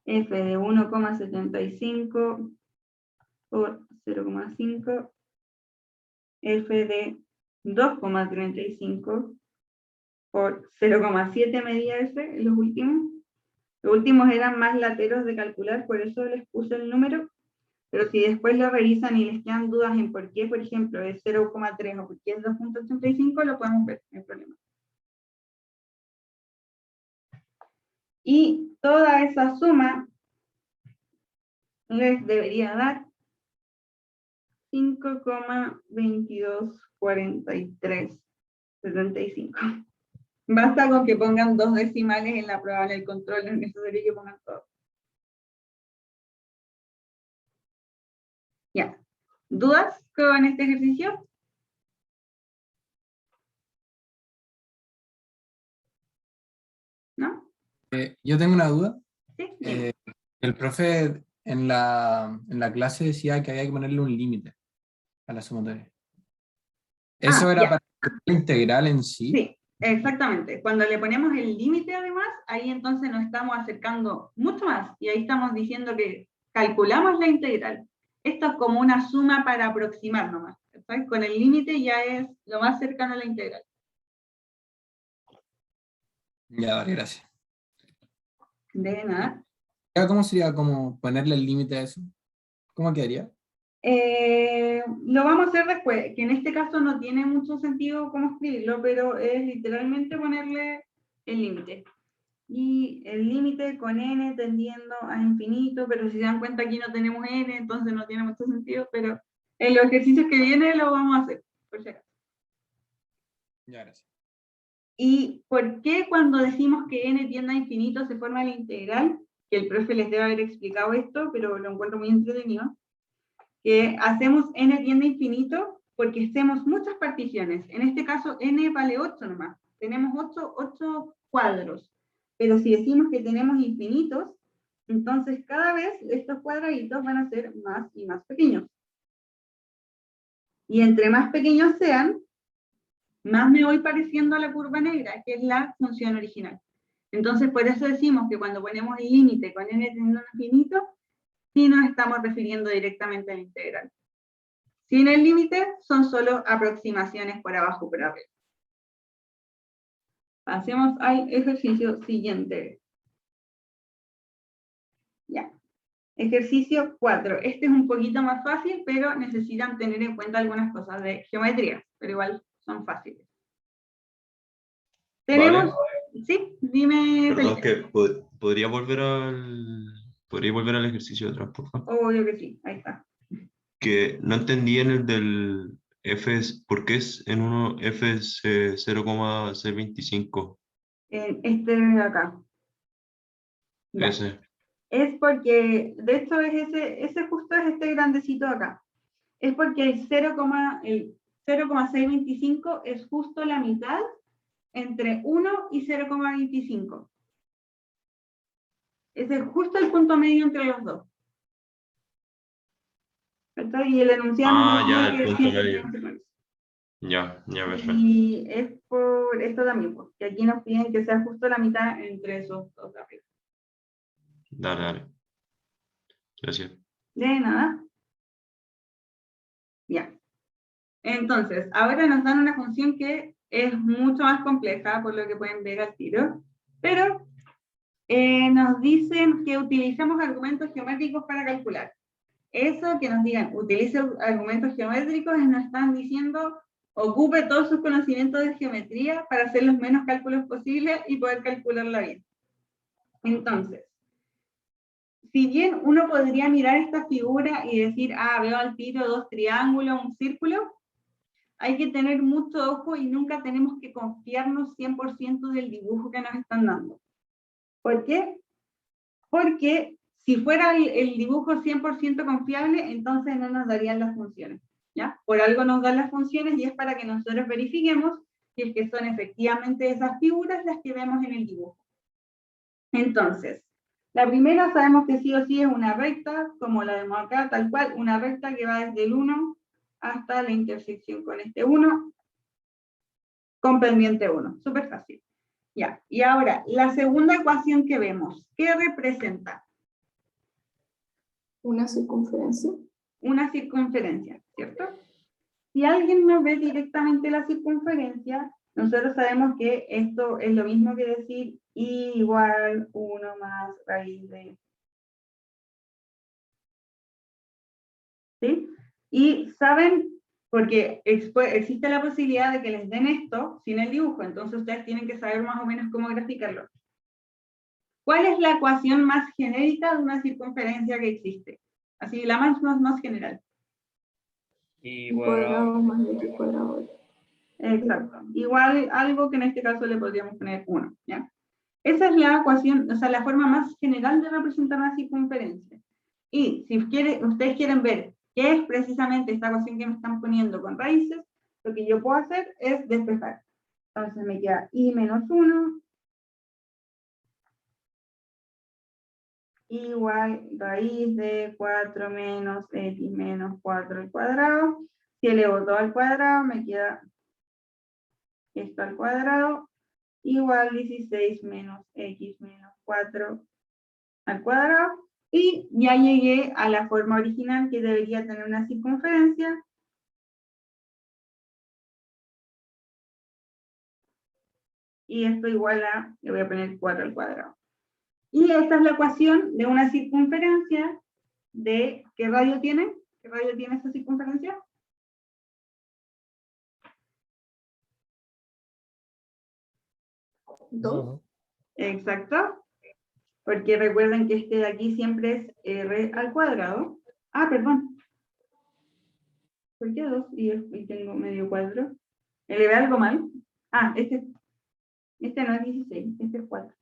f de 1,75 por 0,5, f de 2,35 por 0,7 medía f, los últimos. Los últimos eran más lateros de calcular, por eso les puse el número, pero si después lo revisan y les quedan dudas en por qué, por ejemplo, es 0,3 o por qué es 2,85, lo podemos ver, no hay problema. Y toda esa suma les debería dar 5,224375. Basta con que pongan 2 decimales en la prueba, en el control, no es necesario que pongan todo. Ya. ¿Dudas con este ejercicio? ¿No? Yo tengo una duda. Sí. Bien. El profe en la clase decía que había que ponerle un límite a la sumatoria. ¿Eso era ya. para la integral en sí? Sí, exactamente. Cuando le ponemos el límite además, ahí entonces nos estamos acercando mucho más y ahí estamos diciendo que calculamos la integral. Esto es como una suma para aproximar nomás. ¿Sabes? Con el límite ya es lo más cercano a la integral. Ya, vale, gracias. De nada. ¿Cómo sería como ponerle el límite a eso? ¿Cómo quedaría? Lo vamos a hacer después, que en este caso no tiene mucho sentido cómo escribirlo, pero es literalmente ponerle el límite. Y el límite con n tendiendo a infinito, pero si se dan cuenta aquí no tenemos n, entonces no tiene mucho sentido, pero en los ejercicios que vienen lo vamos a hacer, por si acaso. Ya, gracias. ¿Y por qué cuando decimos que n tiende a infinito se forma la integral? Que el profe les debe haber explicado esto, pero lo encuentro muy entretenido. Que hacemos n tiende a infinito porque hacemos muchas particiones. En este caso, n vale 8 nomás. Tenemos 8 cuadros. Pero si decimos que tenemos infinitos, entonces cada vez estos cuadraditos van a ser más y más pequeños. Y entre más pequeños sean, más me voy pareciendo a la curva negra, que es la función original. Entonces, por eso decimos que cuando ponemos el límite con n tendiendo a infinito, sí nos estamos refiriendo directamente a la integral. Sin el límite, son solo aproximaciones por abajo por arriba. Pasemos al ejercicio siguiente. Ya. Ejercicio 4. Este es un poquito más fácil, pero necesitan tener en cuenta algunas cosas de geometría, pero igual son fáciles. Tenemos... Vale. Sí, dime. Perdón, que podría volver al ejercicio de atrás, por favor. Obvio que sí, ahí está. Que no entendí en el del F, ¿por qué es en uno F es 0,625? Este de acá. Ya. Ese. Es porque, de hecho, es ese justo es este grandecito de acá. Es porque el 0,625 es justo la mitad entre 1 y 0,25. Ese es justo el punto medio entre los dos. Y el enunciado... ya, el punto medio. Ya, perfecto. Y es por esto también, porque aquí nos piden que sea justo la mitad entre esos dos de arriba. Dale. Gracias. De nada. Ya. Entonces, ahora nos dan una función que es mucho más compleja, por lo que pueden ver al tiro, pero nos dicen que utilicemos argumentos geométricos para calcular. Eso que nos digan, utilice argumentos geométricos, nos están diciendo, ocupe todos sus conocimientos de geometría para hacer los menos cálculos posibles y poder calcularla bien. Entonces, si bien uno podría mirar esta figura y decir, ah, veo al tiro 2 triángulos, un círculo, hay que tener mucho ojo y nunca tenemos que confiarnos 100% del dibujo que nos están dando. ¿Por qué? Porque si fuera el dibujo 100% confiable, entonces no nos darían las funciones, ¿ya? Por algo nos dan las funciones y es para que nosotros verifiquemos si es que son efectivamente esas figuras las que vemos en el dibujo. Entonces, la primera sabemos que sí o sí es una recta, como la vemos acá, tal cual, una recta que va desde el 1 hasta la intersección con este 1, con pendiente 1, súper fácil. Ya, y ahora, la segunda ecuación que vemos, ¿qué representa? Una circunferencia. Una circunferencia, ¿cierto? Si alguien no ve directamente la circunferencia, nosotros sabemos que esto es lo mismo que decir I igual 1 más raíz de... ¿Sí? Y saben, porque existe la posibilidad de que les den esto sin el dibujo, entonces ustedes tienen que saber más o menos cómo graficarlo. ¿Cuál es la ecuación más genérica de una circunferencia que existe? Así, la más general. Y Cuadrado más x cuadrado. Exacto. Igual algo que en este caso le podríamos poner 1, ¿ya? Esa es la ecuación, o sea, la forma más general de representar una circunferencia. Y si ustedes quieren ver qué es precisamente esta ecuación que me están poniendo con raíces, lo que yo puedo hacer es despejar. Entonces me queda I menos 1 igual raíz de 4 menos x menos 4 al cuadrado. Si elevo todo al cuadrado, me queda esto al cuadrado, igual 16 menos x menos 4 al cuadrado. Y ya llegué a la forma original que debería tener una circunferencia. Y esto igual a, le voy a poner 4 al cuadrado. Y esta es la ecuación de una circunferencia de, ¿qué radio tiene? ¿Qué radio tiene esta circunferencia? Dos. Exacto. Porque recuerden que este de aquí siempre es r al cuadrado. Ah, perdón. ¿Por qué 2? Y tengo medio cuadro. ¿Elevé algo mal? Ah, este no es 16, este es 4.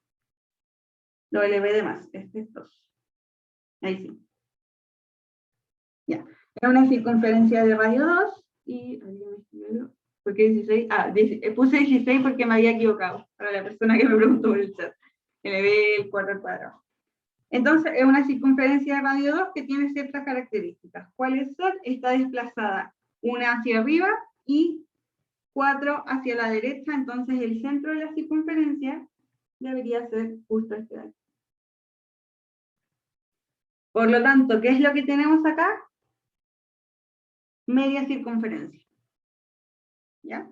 Lo elevé de más, este es 2. Ahí sí. Ya. Era una circunferencia de radio 2 y... ¿Por qué 16? Ah, puse 16 porque me había equivocado. Para la persona que me preguntó por el chat. Elevé el 4 al cuadrado. Entonces, es una circunferencia de radio 2 que tiene ciertas características. ¿Cuáles son? Está desplazada una hacia arriba y 4 hacia la derecha, entonces el centro de la circunferencia debería ser justo este de aquí. Por lo tanto, ¿qué es lo que tenemos acá? Media circunferencia. ¿Ya?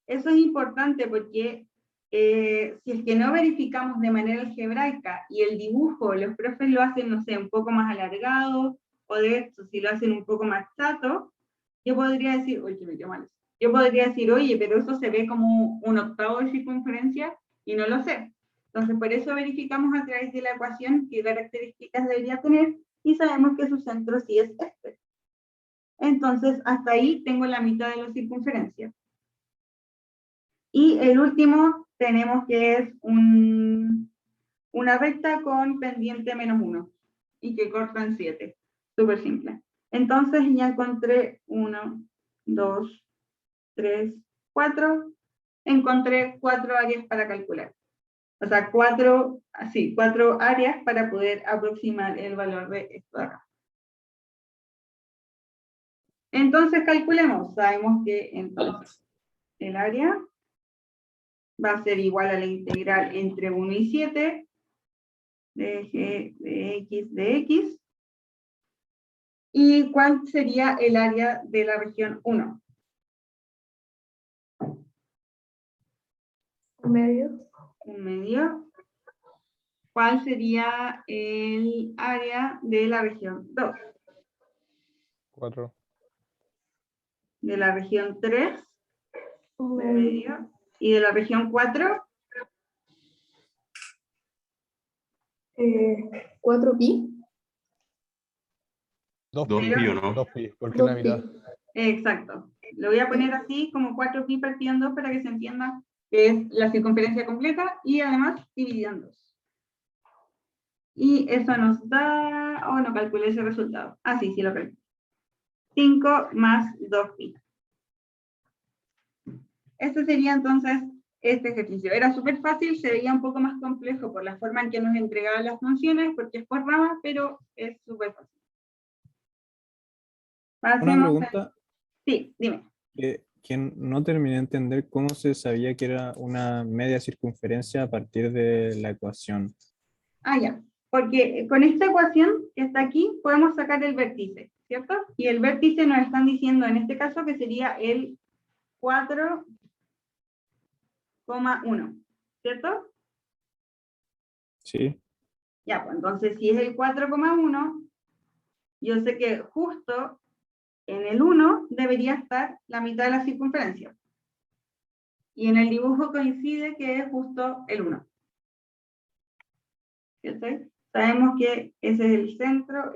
Eso es importante porque si es que no verificamos de manera algebraica y el dibujo, los profes lo hacen, no sé, un poco más alargado, o de hecho, si lo hacen un poco más chato, yo podría decir, oye, que me quedó mal. Yo podría decir, oye, pero eso se ve como un octavo de circunferencia y no lo sé. Entonces, por eso verificamos a través de la ecuación qué características debería tener y sabemos que su centro sí es este. Entonces, hasta ahí tengo la mitad de la circunferencia. Y el último tenemos que es una recta con pendiente menos 1 y que corta en 7. Súper simple. Entonces ya encontré 1, 2, 3, 4. Encontré 4 áreas para calcular. O sea, 4 áreas para poder aproximar el valor de esto de acá. Entonces calculemos. Sabemos que entonces el área va a ser igual a la integral entre 1 y 7 de g de x. ¿Y cuál sería el área de la región 1? Un medio. Un medio. ¿Cuál sería el área de la región 2? 4. De la región 3. Un Un medio. medio. ¿Y de la región 4? 4pi. 2pi, 2pi o no. 2pi, porque la 2pi. mitad. Exacto. Lo voy a poner así como 4pi partido en 2 para que se entienda que es la circunferencia completa y además dividido en 2. Y eso nos da, no calculé ese resultado. Ah, sí, lo calculé. 5 más 2pi. Este sería entonces este ejercicio. Era súper fácil, se veía un poco más complejo por la forma en que nos entregaban las funciones, porque es por ramas, pero es súper fácil. Una Pasemos pregunta Sí, dime. que no terminé de entender cómo se sabía que era una media circunferencia a partir de la ecuación. Ah, ya. Porque con esta ecuación que está aquí, podemos sacar el vértice, ¿cierto? Y el vértice nos están diciendo en este caso que sería el 4,1, ¿cierto? ¿Sí? Ya, pues entonces si es el 4,1, yo sé que justo en el 1 debería estar la mitad de la circunferencia. Y en el dibujo coincide que es justo el 1. ¿Cierto? Sabemos que ese es el centro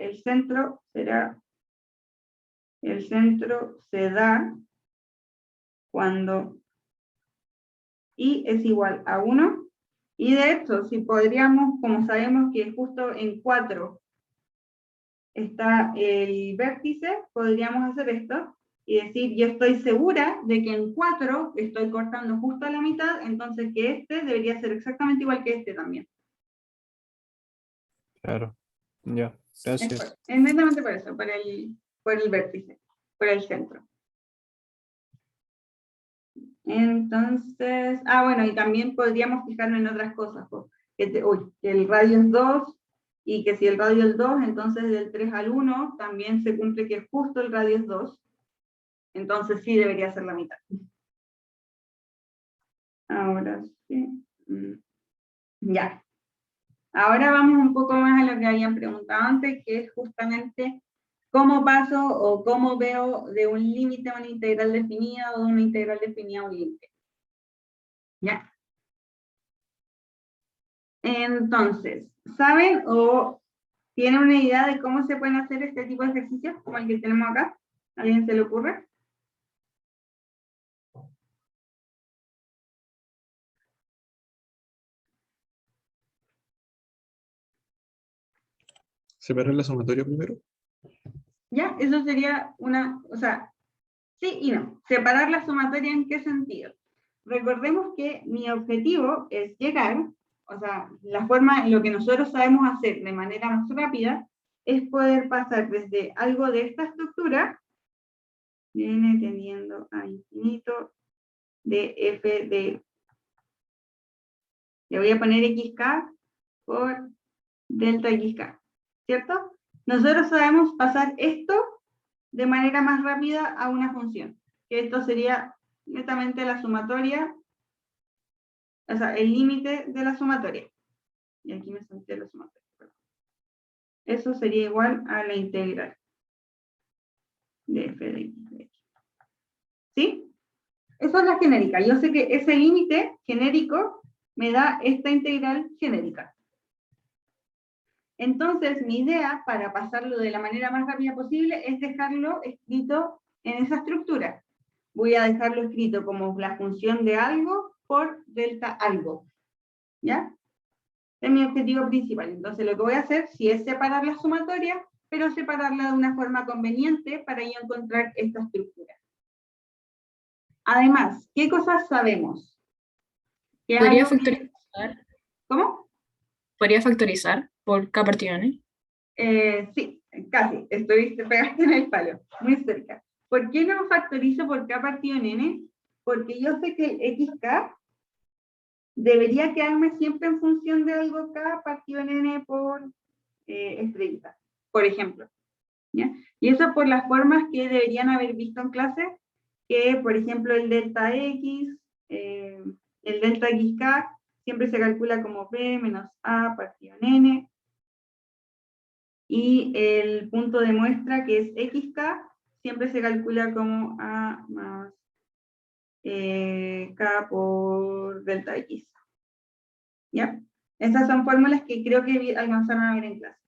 se da cuando i es igual a 1, y de hecho, si podríamos, como sabemos que justo en 4 está el vértice, podríamos hacer esto, y decir, yo estoy segura de que en 4 estoy cortando justo a la mitad, entonces que este debería ser exactamente igual que este también. Claro. Ya, gracias. Es netamente por eso, por el vértice, por el centro. Entonces, bueno, y también podríamos fijarnos en otras cosas, pues, que el radio es 2, y que si el radio es 2, entonces del 3 al 1 también se cumple que justo el radio es 2, entonces sí debería ser la mitad. Ahora sí. Ya. Ahora vamos un poco más a lo que habían preguntado antes, que es justamente cómo paso o cómo veo de un límite a una integral definida o de una integral definida a un límite. ¿Ya? Entonces, ¿saben o tienen una idea de cómo se pueden hacer este tipo de ejercicios como el que tenemos acá? ¿A alguien se le ocurre? ¿Separar la sumatoria primero? Ya, eso sería sí y no. Separar la sumatoria, ¿en qué sentido? Recordemos que mi objetivo es llegar, lo que nosotros sabemos hacer de manera más rápida es poder pasar desde algo de esta estructura, viene tendiendo a infinito, de f de, le voy a poner xk por delta xk, ¿cierto? Nosotros sabemos pasar esto de manera más rápida a una función, que esto sería netamente la sumatoria, el límite de la sumatoria. Y aquí me salté la sumatoria. Eso sería igual a la integral de f de x. ¿Sí? Eso es la genérica. Yo sé que ese límite genérico me da esta integral genérica. Entonces, mi idea para pasarlo de la manera más rápida posible es dejarlo escrito en esa estructura. Voy a dejarlo escrito como la función de algo por delta algo. ¿Ya? Es mi objetivo principal. Entonces, lo que voy a hacer sí es separar la sumatoria, pero separarla de una forma conveniente para yo encontrar esta estructura. Además, ¿qué cosas sabemos? ¿Podría factorizar? ¿Cómo? ¿Podría factorizar por k partido n? Sí, casi. Estuviste pegaste en el palo. Muy cerca. ¿Por qué no factorizo por k partido en n? Porque yo sé que el xk debería quedarme siempre en función de algo k partido en n por estrellita, por ejemplo. ¿Ya? Y eso por las formas que deberían haber visto en clase, que por ejemplo el delta x, el delta xk, siempre se calcula como p menos a partido en n, y el punto de muestra, que es xk, siempre se calcula como a más k por delta x. ¿Ya? Esas son fórmulas que creo que alcanzaron a ver en clase.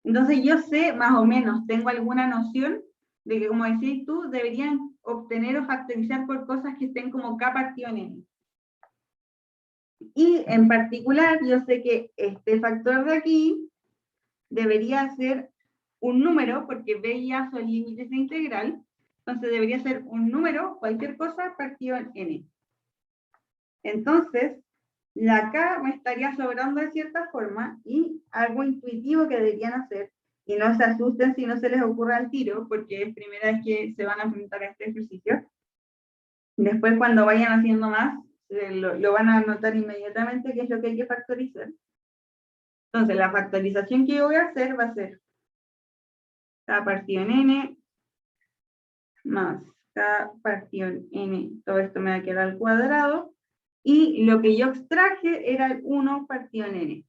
Entonces yo sé, más o menos, tengo alguna noción de que, como decís tú, deberían obtener o factorizar por cosas que estén como k partido en n. Y en particular, yo sé que este factor de aquí debería ser un número, porque b y a son límites de integral, entonces debería ser un número, cualquier cosa, partido en n. Entonces, la k me estaría sobrando de cierta forma, y algo intuitivo que deberían hacer, y no se asusten si no se les ocurre al tiro, porque es primera vez que se van a enfrentar a este ejercicio. Después, cuando vayan haciendo más, lo van a notar inmediatamente qué es lo que hay que factorizar. Entonces, la factorización que yo voy a hacer va a ser k partido en n más k partido en n. Todo esto me va a quedar al cuadrado. Y lo que yo extraje era el 1 partido en n.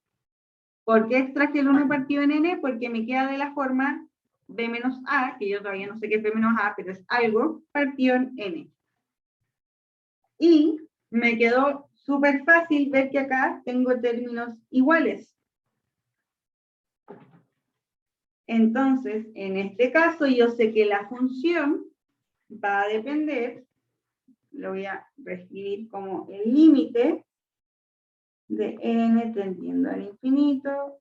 ¿Por qué extraje el 1 partido en n? Porque me queda de la forma b menos a, que yo todavía no sé qué es b menos a, pero es algo, partido en n. Y me quedó súper fácil ver que acá tengo términos iguales. Entonces, en este caso, yo sé que la función va a depender, lo voy a reescribir como el límite de n tendiendo al infinito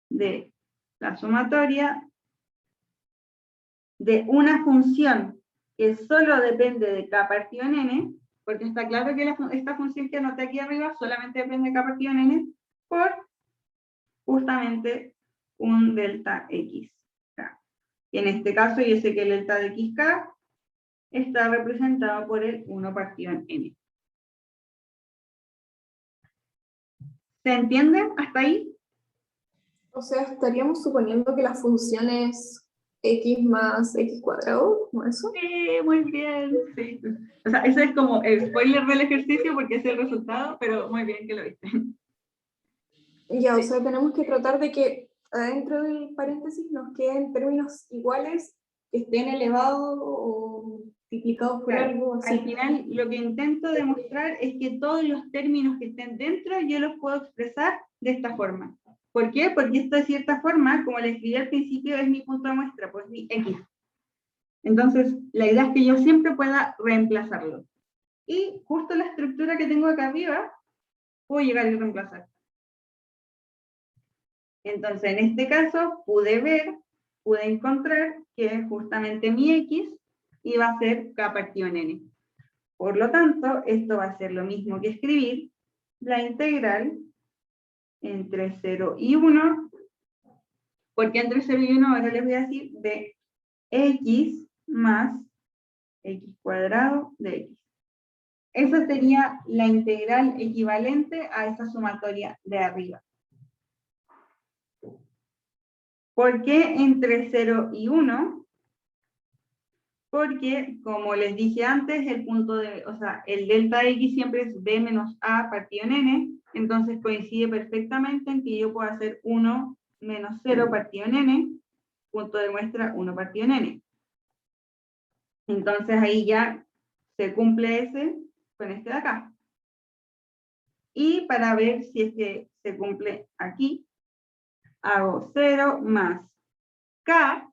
de la sumatoria de una función que solo depende de k partido en n, porque está claro que esta función que anoté aquí arriba solamente depende de k partido en n, por justamente un delta x. Y en este caso yo sé que el delta de xk está representado por el 1 partido en n. ¿Se entiende hasta ahí? O sea, estaríamos suponiendo que la función es x más x cuadrado, ¿no eso? Sí, muy bien. Sí. O sea, ese es como el spoiler del ejercicio porque es el resultado, pero muy bien que lo viste. Ya, o sea, tenemos que tratar de que adentro del paréntesis nos queden términos iguales que estén elevados o multiplicados por Claro, algo así. al final lo que intento demostrar es que todos los términos que estén dentro yo los puedo expresar de esta forma. ¿Por qué? Porque esto de cierta forma, como le escribí al principio, es mi punto de muestra, pues mi x. Entonces, la idea es que yo siempre pueda reemplazarlo. Y justo la estructura que tengo acá arriba, puedo llegar y reemplazar. Entonces, en este caso, pude encontrar que justamente mi x iba a ser k partido en n. Por lo tanto, esto va a ser lo mismo que escribir la integral entre 0 y 1, porque entre 0 y 1 ahora les voy a decir de x más x cuadrado de x. Esa sería la integral equivalente a esa sumatoria de arriba. ¿Por qué entre 0 y 1? Porque, como les dije antes, el delta x siempre es b menos a partido en n, entonces coincide perfectamente en que yo puedo hacer 1 menos 0 partido en n, punto de muestra 1 partido en n. Entonces ahí ya se cumple ese con este de acá. Y para ver si es que se cumple aquí, hago 0 más k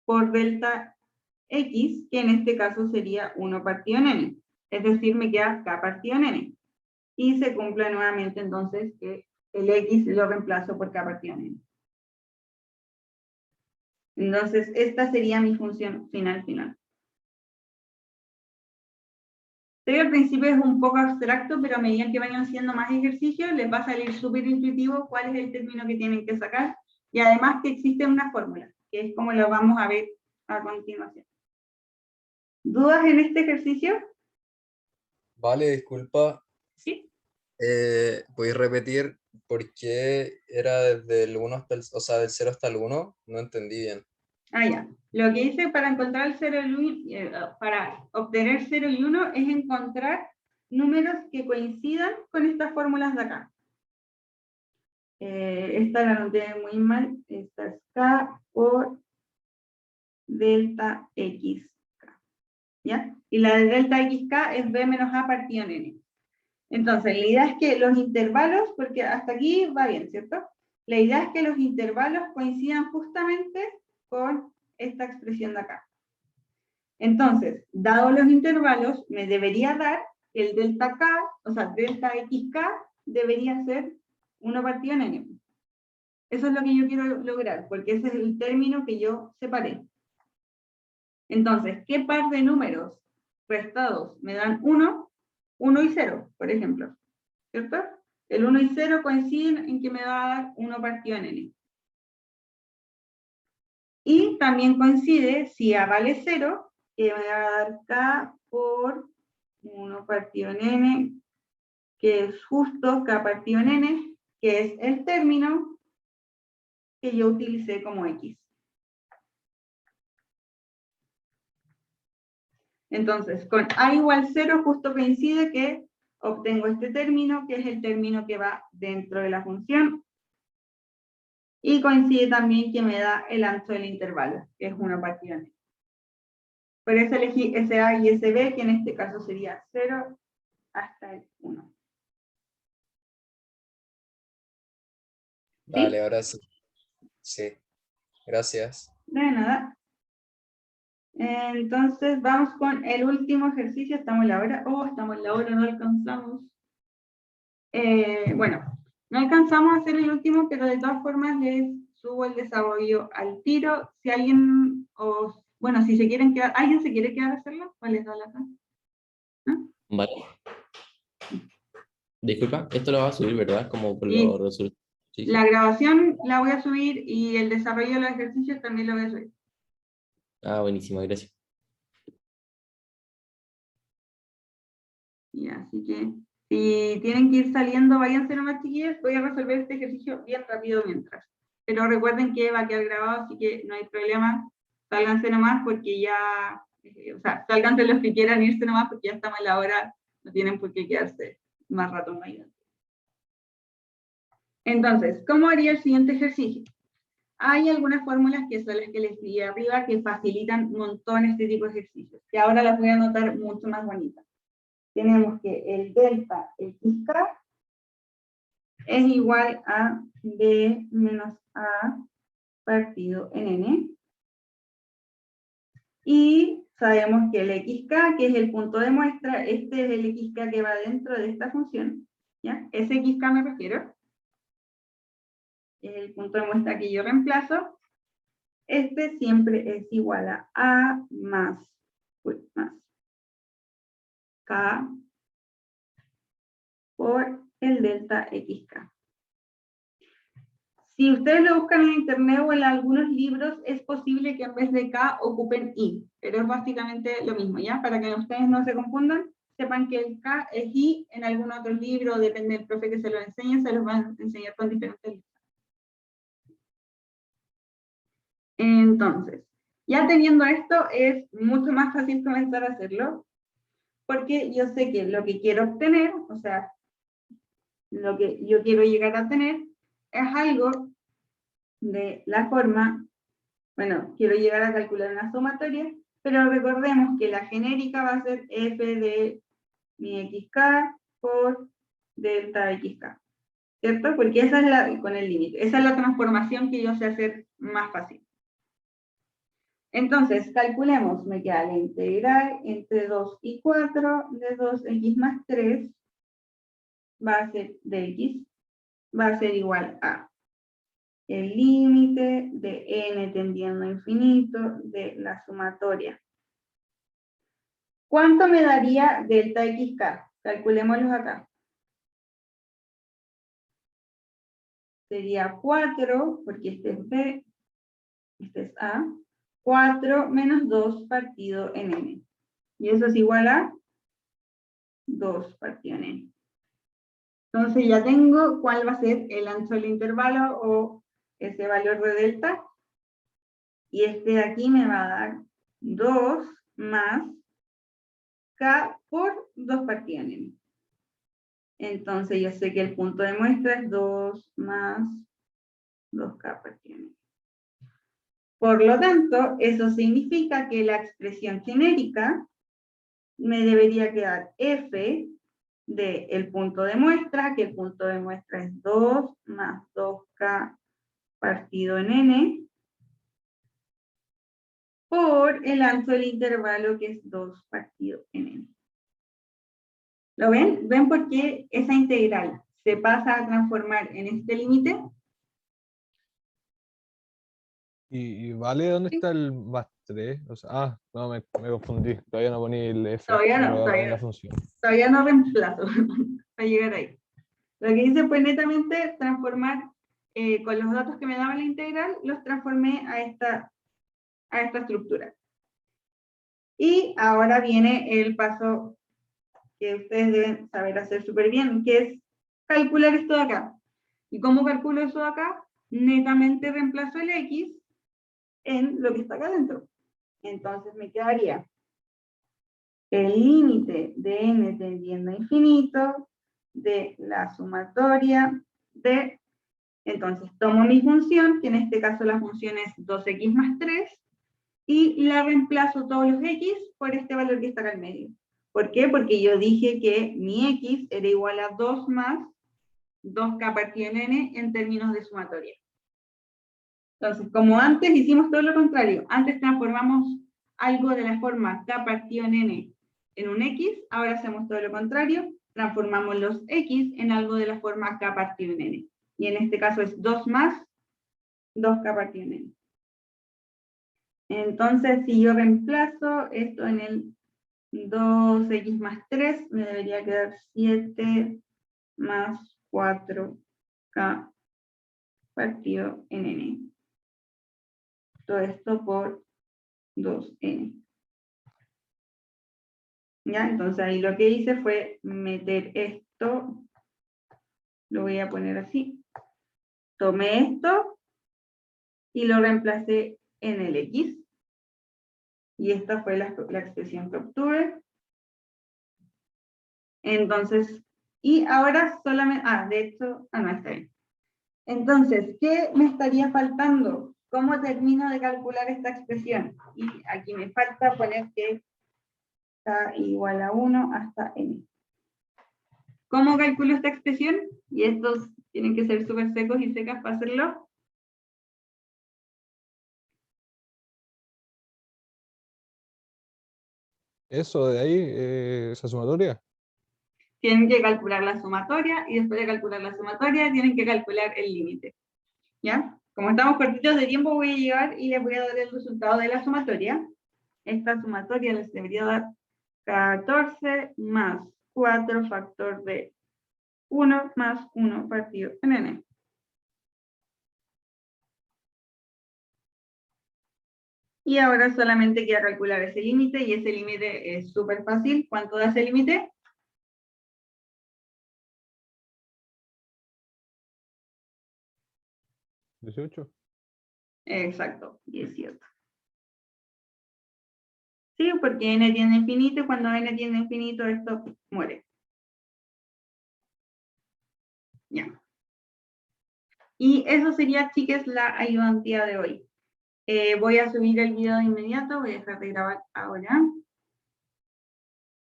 por delta x, que en este caso sería 1 partido en n. Es decir, me queda k partido en n. Y se cumple nuevamente entonces que el x lo reemplazo por k partido en n. Entonces, esta sería mi función final. Sé que al principio es un poco abstracto, pero a medida que vayan haciendo más ejercicios, les va a salir súper intuitivo cuál es el término que tienen que sacar, y además que existe una fórmula, que es como lo vamos a ver a continuación. ¿Dudas en este ejercicio? Vale, disculpa. Sí. ¿Puedes repetir por qué era desde el 1 hasta o sea, del 0 hasta el 1? No entendí bien. Ah, ya. Lo que hice para encontrar el 0 y 1, para obtener 0 y 1 es encontrar números que coincidan con estas fórmulas de acá. Esta la anoté muy mal. Esta es k por delta xk. ¿Ya? Y la de delta xk es b menos a partido en n. Entonces, la idea es que los intervalos, porque hasta aquí va bien, ¿cierto? La idea es que los intervalos coincidan justamente con esta expresión de acá. Entonces, dados los intervalos, me debería dar el delta K, o sea, delta XK, debería ser 1 partido en N. Eso es lo que yo quiero lograr, porque ese es el término que yo separé. Entonces, ¿qué par de números restados me dan 1? 1 y 0, por ejemplo. ¿Cierto? El 1 y 0 coinciden en que me va a dar 1 partido en N. Y también coincide, si A vale 0, que me va a dar K por 1 partido en N, que es justo K partido en N, que es el término que yo utilicé como X. Entonces, con A igual 0 justo coincide que obtengo este término, que es el término que va dentro de la función. Y coincide también que me da el ancho del intervalo, que es 1 partido en N. Por eso elegí ese A y ese B, que en este caso sería 0 hasta el 1. Vale, ahora sí. Sí, gracias. De nada. Entonces vamos con el último ejercicio. Estamos en la hora. Oh, estamos en la hora, no alcanzamos. Bueno, no alcanzamos a hacer el último, pero de todas formas les subo el desarrollo al tiro. Si alguien, bueno, si se quieren quedar, ¿alguien se quiere quedar a hacerlo? ¿Cuál les da la gana? ¿No? Vale. Disculpa, esto lo va a subir, ¿verdad? Como por Sí. lo resultados. Sí, sí. La grabación la voy a subir y el desarrollo de los ejercicios también lo voy a subir. Ah, buenísimo, gracias. Y así que si tienen que ir saliendo, váyanse nomás, chiquillos. Voy a resolver este ejercicio bien rápido mientras. Pero recuerden que va a quedar grabado, así que no hay problema. Sálganse nomás porque ya, o sea, sálganse los que quieran irse nomás porque ya estamos en la hora, no tienen por qué quedarse más rato más. Entonces, ¿cómo haría el siguiente ejercicio? Hay algunas fórmulas que son las que les di arriba que facilitan un montón este tipo de ejercicios, que ahora las voy a anotar mucho más bonitas. Tenemos que el delta XK es igual a B menos A partido en N. Y sabemos que el XK, que es el punto de muestra, este es el XK que va dentro de esta función, ¿ya? Ese XK me refiero, es el punto de muestra que yo reemplazo. Este siempre es igual a más K por el delta XK. Si ustedes lo buscan en internet o en algunos libros, es posible que en vez de K ocupen I, pero es básicamente lo mismo, ¿ya? Para que ustedes no se confundan, sepan que el K es I, en algún otro libro, depende del profe que se lo enseñe, se los van a enseñar con diferentes libros. Entonces, ya teniendo esto, es mucho más fácil comenzar a hacerlo, porque yo sé que lo que quiero obtener, o sea, lo que yo quiero llegar a tener, es algo de la forma, bueno, quiero llegar a calcular una sumatoria, pero recordemos que la genérica va a ser f de mi xk por delta xk, ¿cierto? Porque esa es la, con el límite, esa es la transformación que yo sé hacer más fácil. Entonces, calculemos, me queda la integral entre 2 y 4 de 2x más 3 va a ser de x, va a ser igual a el límite de n tendiendo a infinito de la sumatoria. ¿Cuánto me daría delta xk? Calculémoslos acá. Sería 4, porque este es b, este es a, 4 menos 2 partido en n. Y eso es igual a 2 partido en n. Entonces ya tengo cuál va a ser el ancho del intervalo o ese valor de delta. Y este de aquí me va a dar 2 más K por 2 partido en n. Entonces yo sé que el punto de muestra es 2 más 2K partido en n. Por lo tanto, eso significa que la expresión genérica me debería quedar f del punto de muestra, que el punto de muestra es 2 más 2K partido en n por el ancho del intervalo, que es 2 partido en n. ¿Lo ven? ¿Ven por qué esa integral se pasa a transformar en este límite? ¿Y vale dónde está el más 3? O sea, no, me confundí. Todavía no poní el f Todavía no, en la función. Todavía no reemplazo para llegar ahí. Lo que hice fue netamente transformar, con los datos que me daba la integral, los transformé a esta estructura. Y ahora viene el paso que ustedes deben saber hacer súper bien, que es calcular esto de acá. ¿Y cómo calculo eso de acá? Netamente reemplazo el x en lo que está acá adentro. Entonces me quedaría el límite de n tendiendo a infinito de la sumatoria de... Entonces tomo mi función, que en este caso la función es 2x más 3, y la reemplazo todos los x por este valor que está acá al medio. ¿Por qué? Porque yo dije que mi x era igual a 2 más 2k partido en n en términos de sumatoria. Entonces, como antes hicimos todo lo contrario, antes transformamos algo de la forma k partido en n en un x, ahora hacemos todo lo contrario, transformamos los x en algo de la forma k partido en n. Y en este caso es 2 más 2k partido en n. Entonces, si yo reemplazo esto en el 2x más 3, me debería quedar 7 más 4k partido en n. Todo esto por 2n. ¿Ya? Entonces ahí lo que hice fue meter esto, lo voy a poner así. Tomé esto y lo reemplacé en el x. Y esta fue la expresión que obtuve. Entonces, y ahora solamente, de hecho, no está bien. Entonces, ¿qué me estaría faltando? ¿Cómo termino de calcular esta expresión? Y aquí me falta poner que está igual a 1 hasta n. ¿Cómo calculo esta expresión? Y estos tienen que ser súper secos y secas para hacerlo. Eso de ahí, esa sumatoria. Tienen que calcular la sumatoria y después de calcular la sumatoria tienen que calcular el límite. ¿Ya? Como estamos cortitos de tiempo, voy a llegar y les voy a dar el resultado de la sumatoria. Esta sumatoria les debería dar 14 más 4 factor de 1 más 1 partido en n. Y ahora solamente queda calcular ese límite, y ese límite es súper fácil. ¿Cuánto da ese límite? 18. Exacto, 18. Sí, porque n tiende a infinito, y cuando n tiende a infinito, esto muere. Ya. Y eso sería, chicas, la ayudantía de hoy. Voy a subir el video de inmediato, voy a dejar de grabar ahora.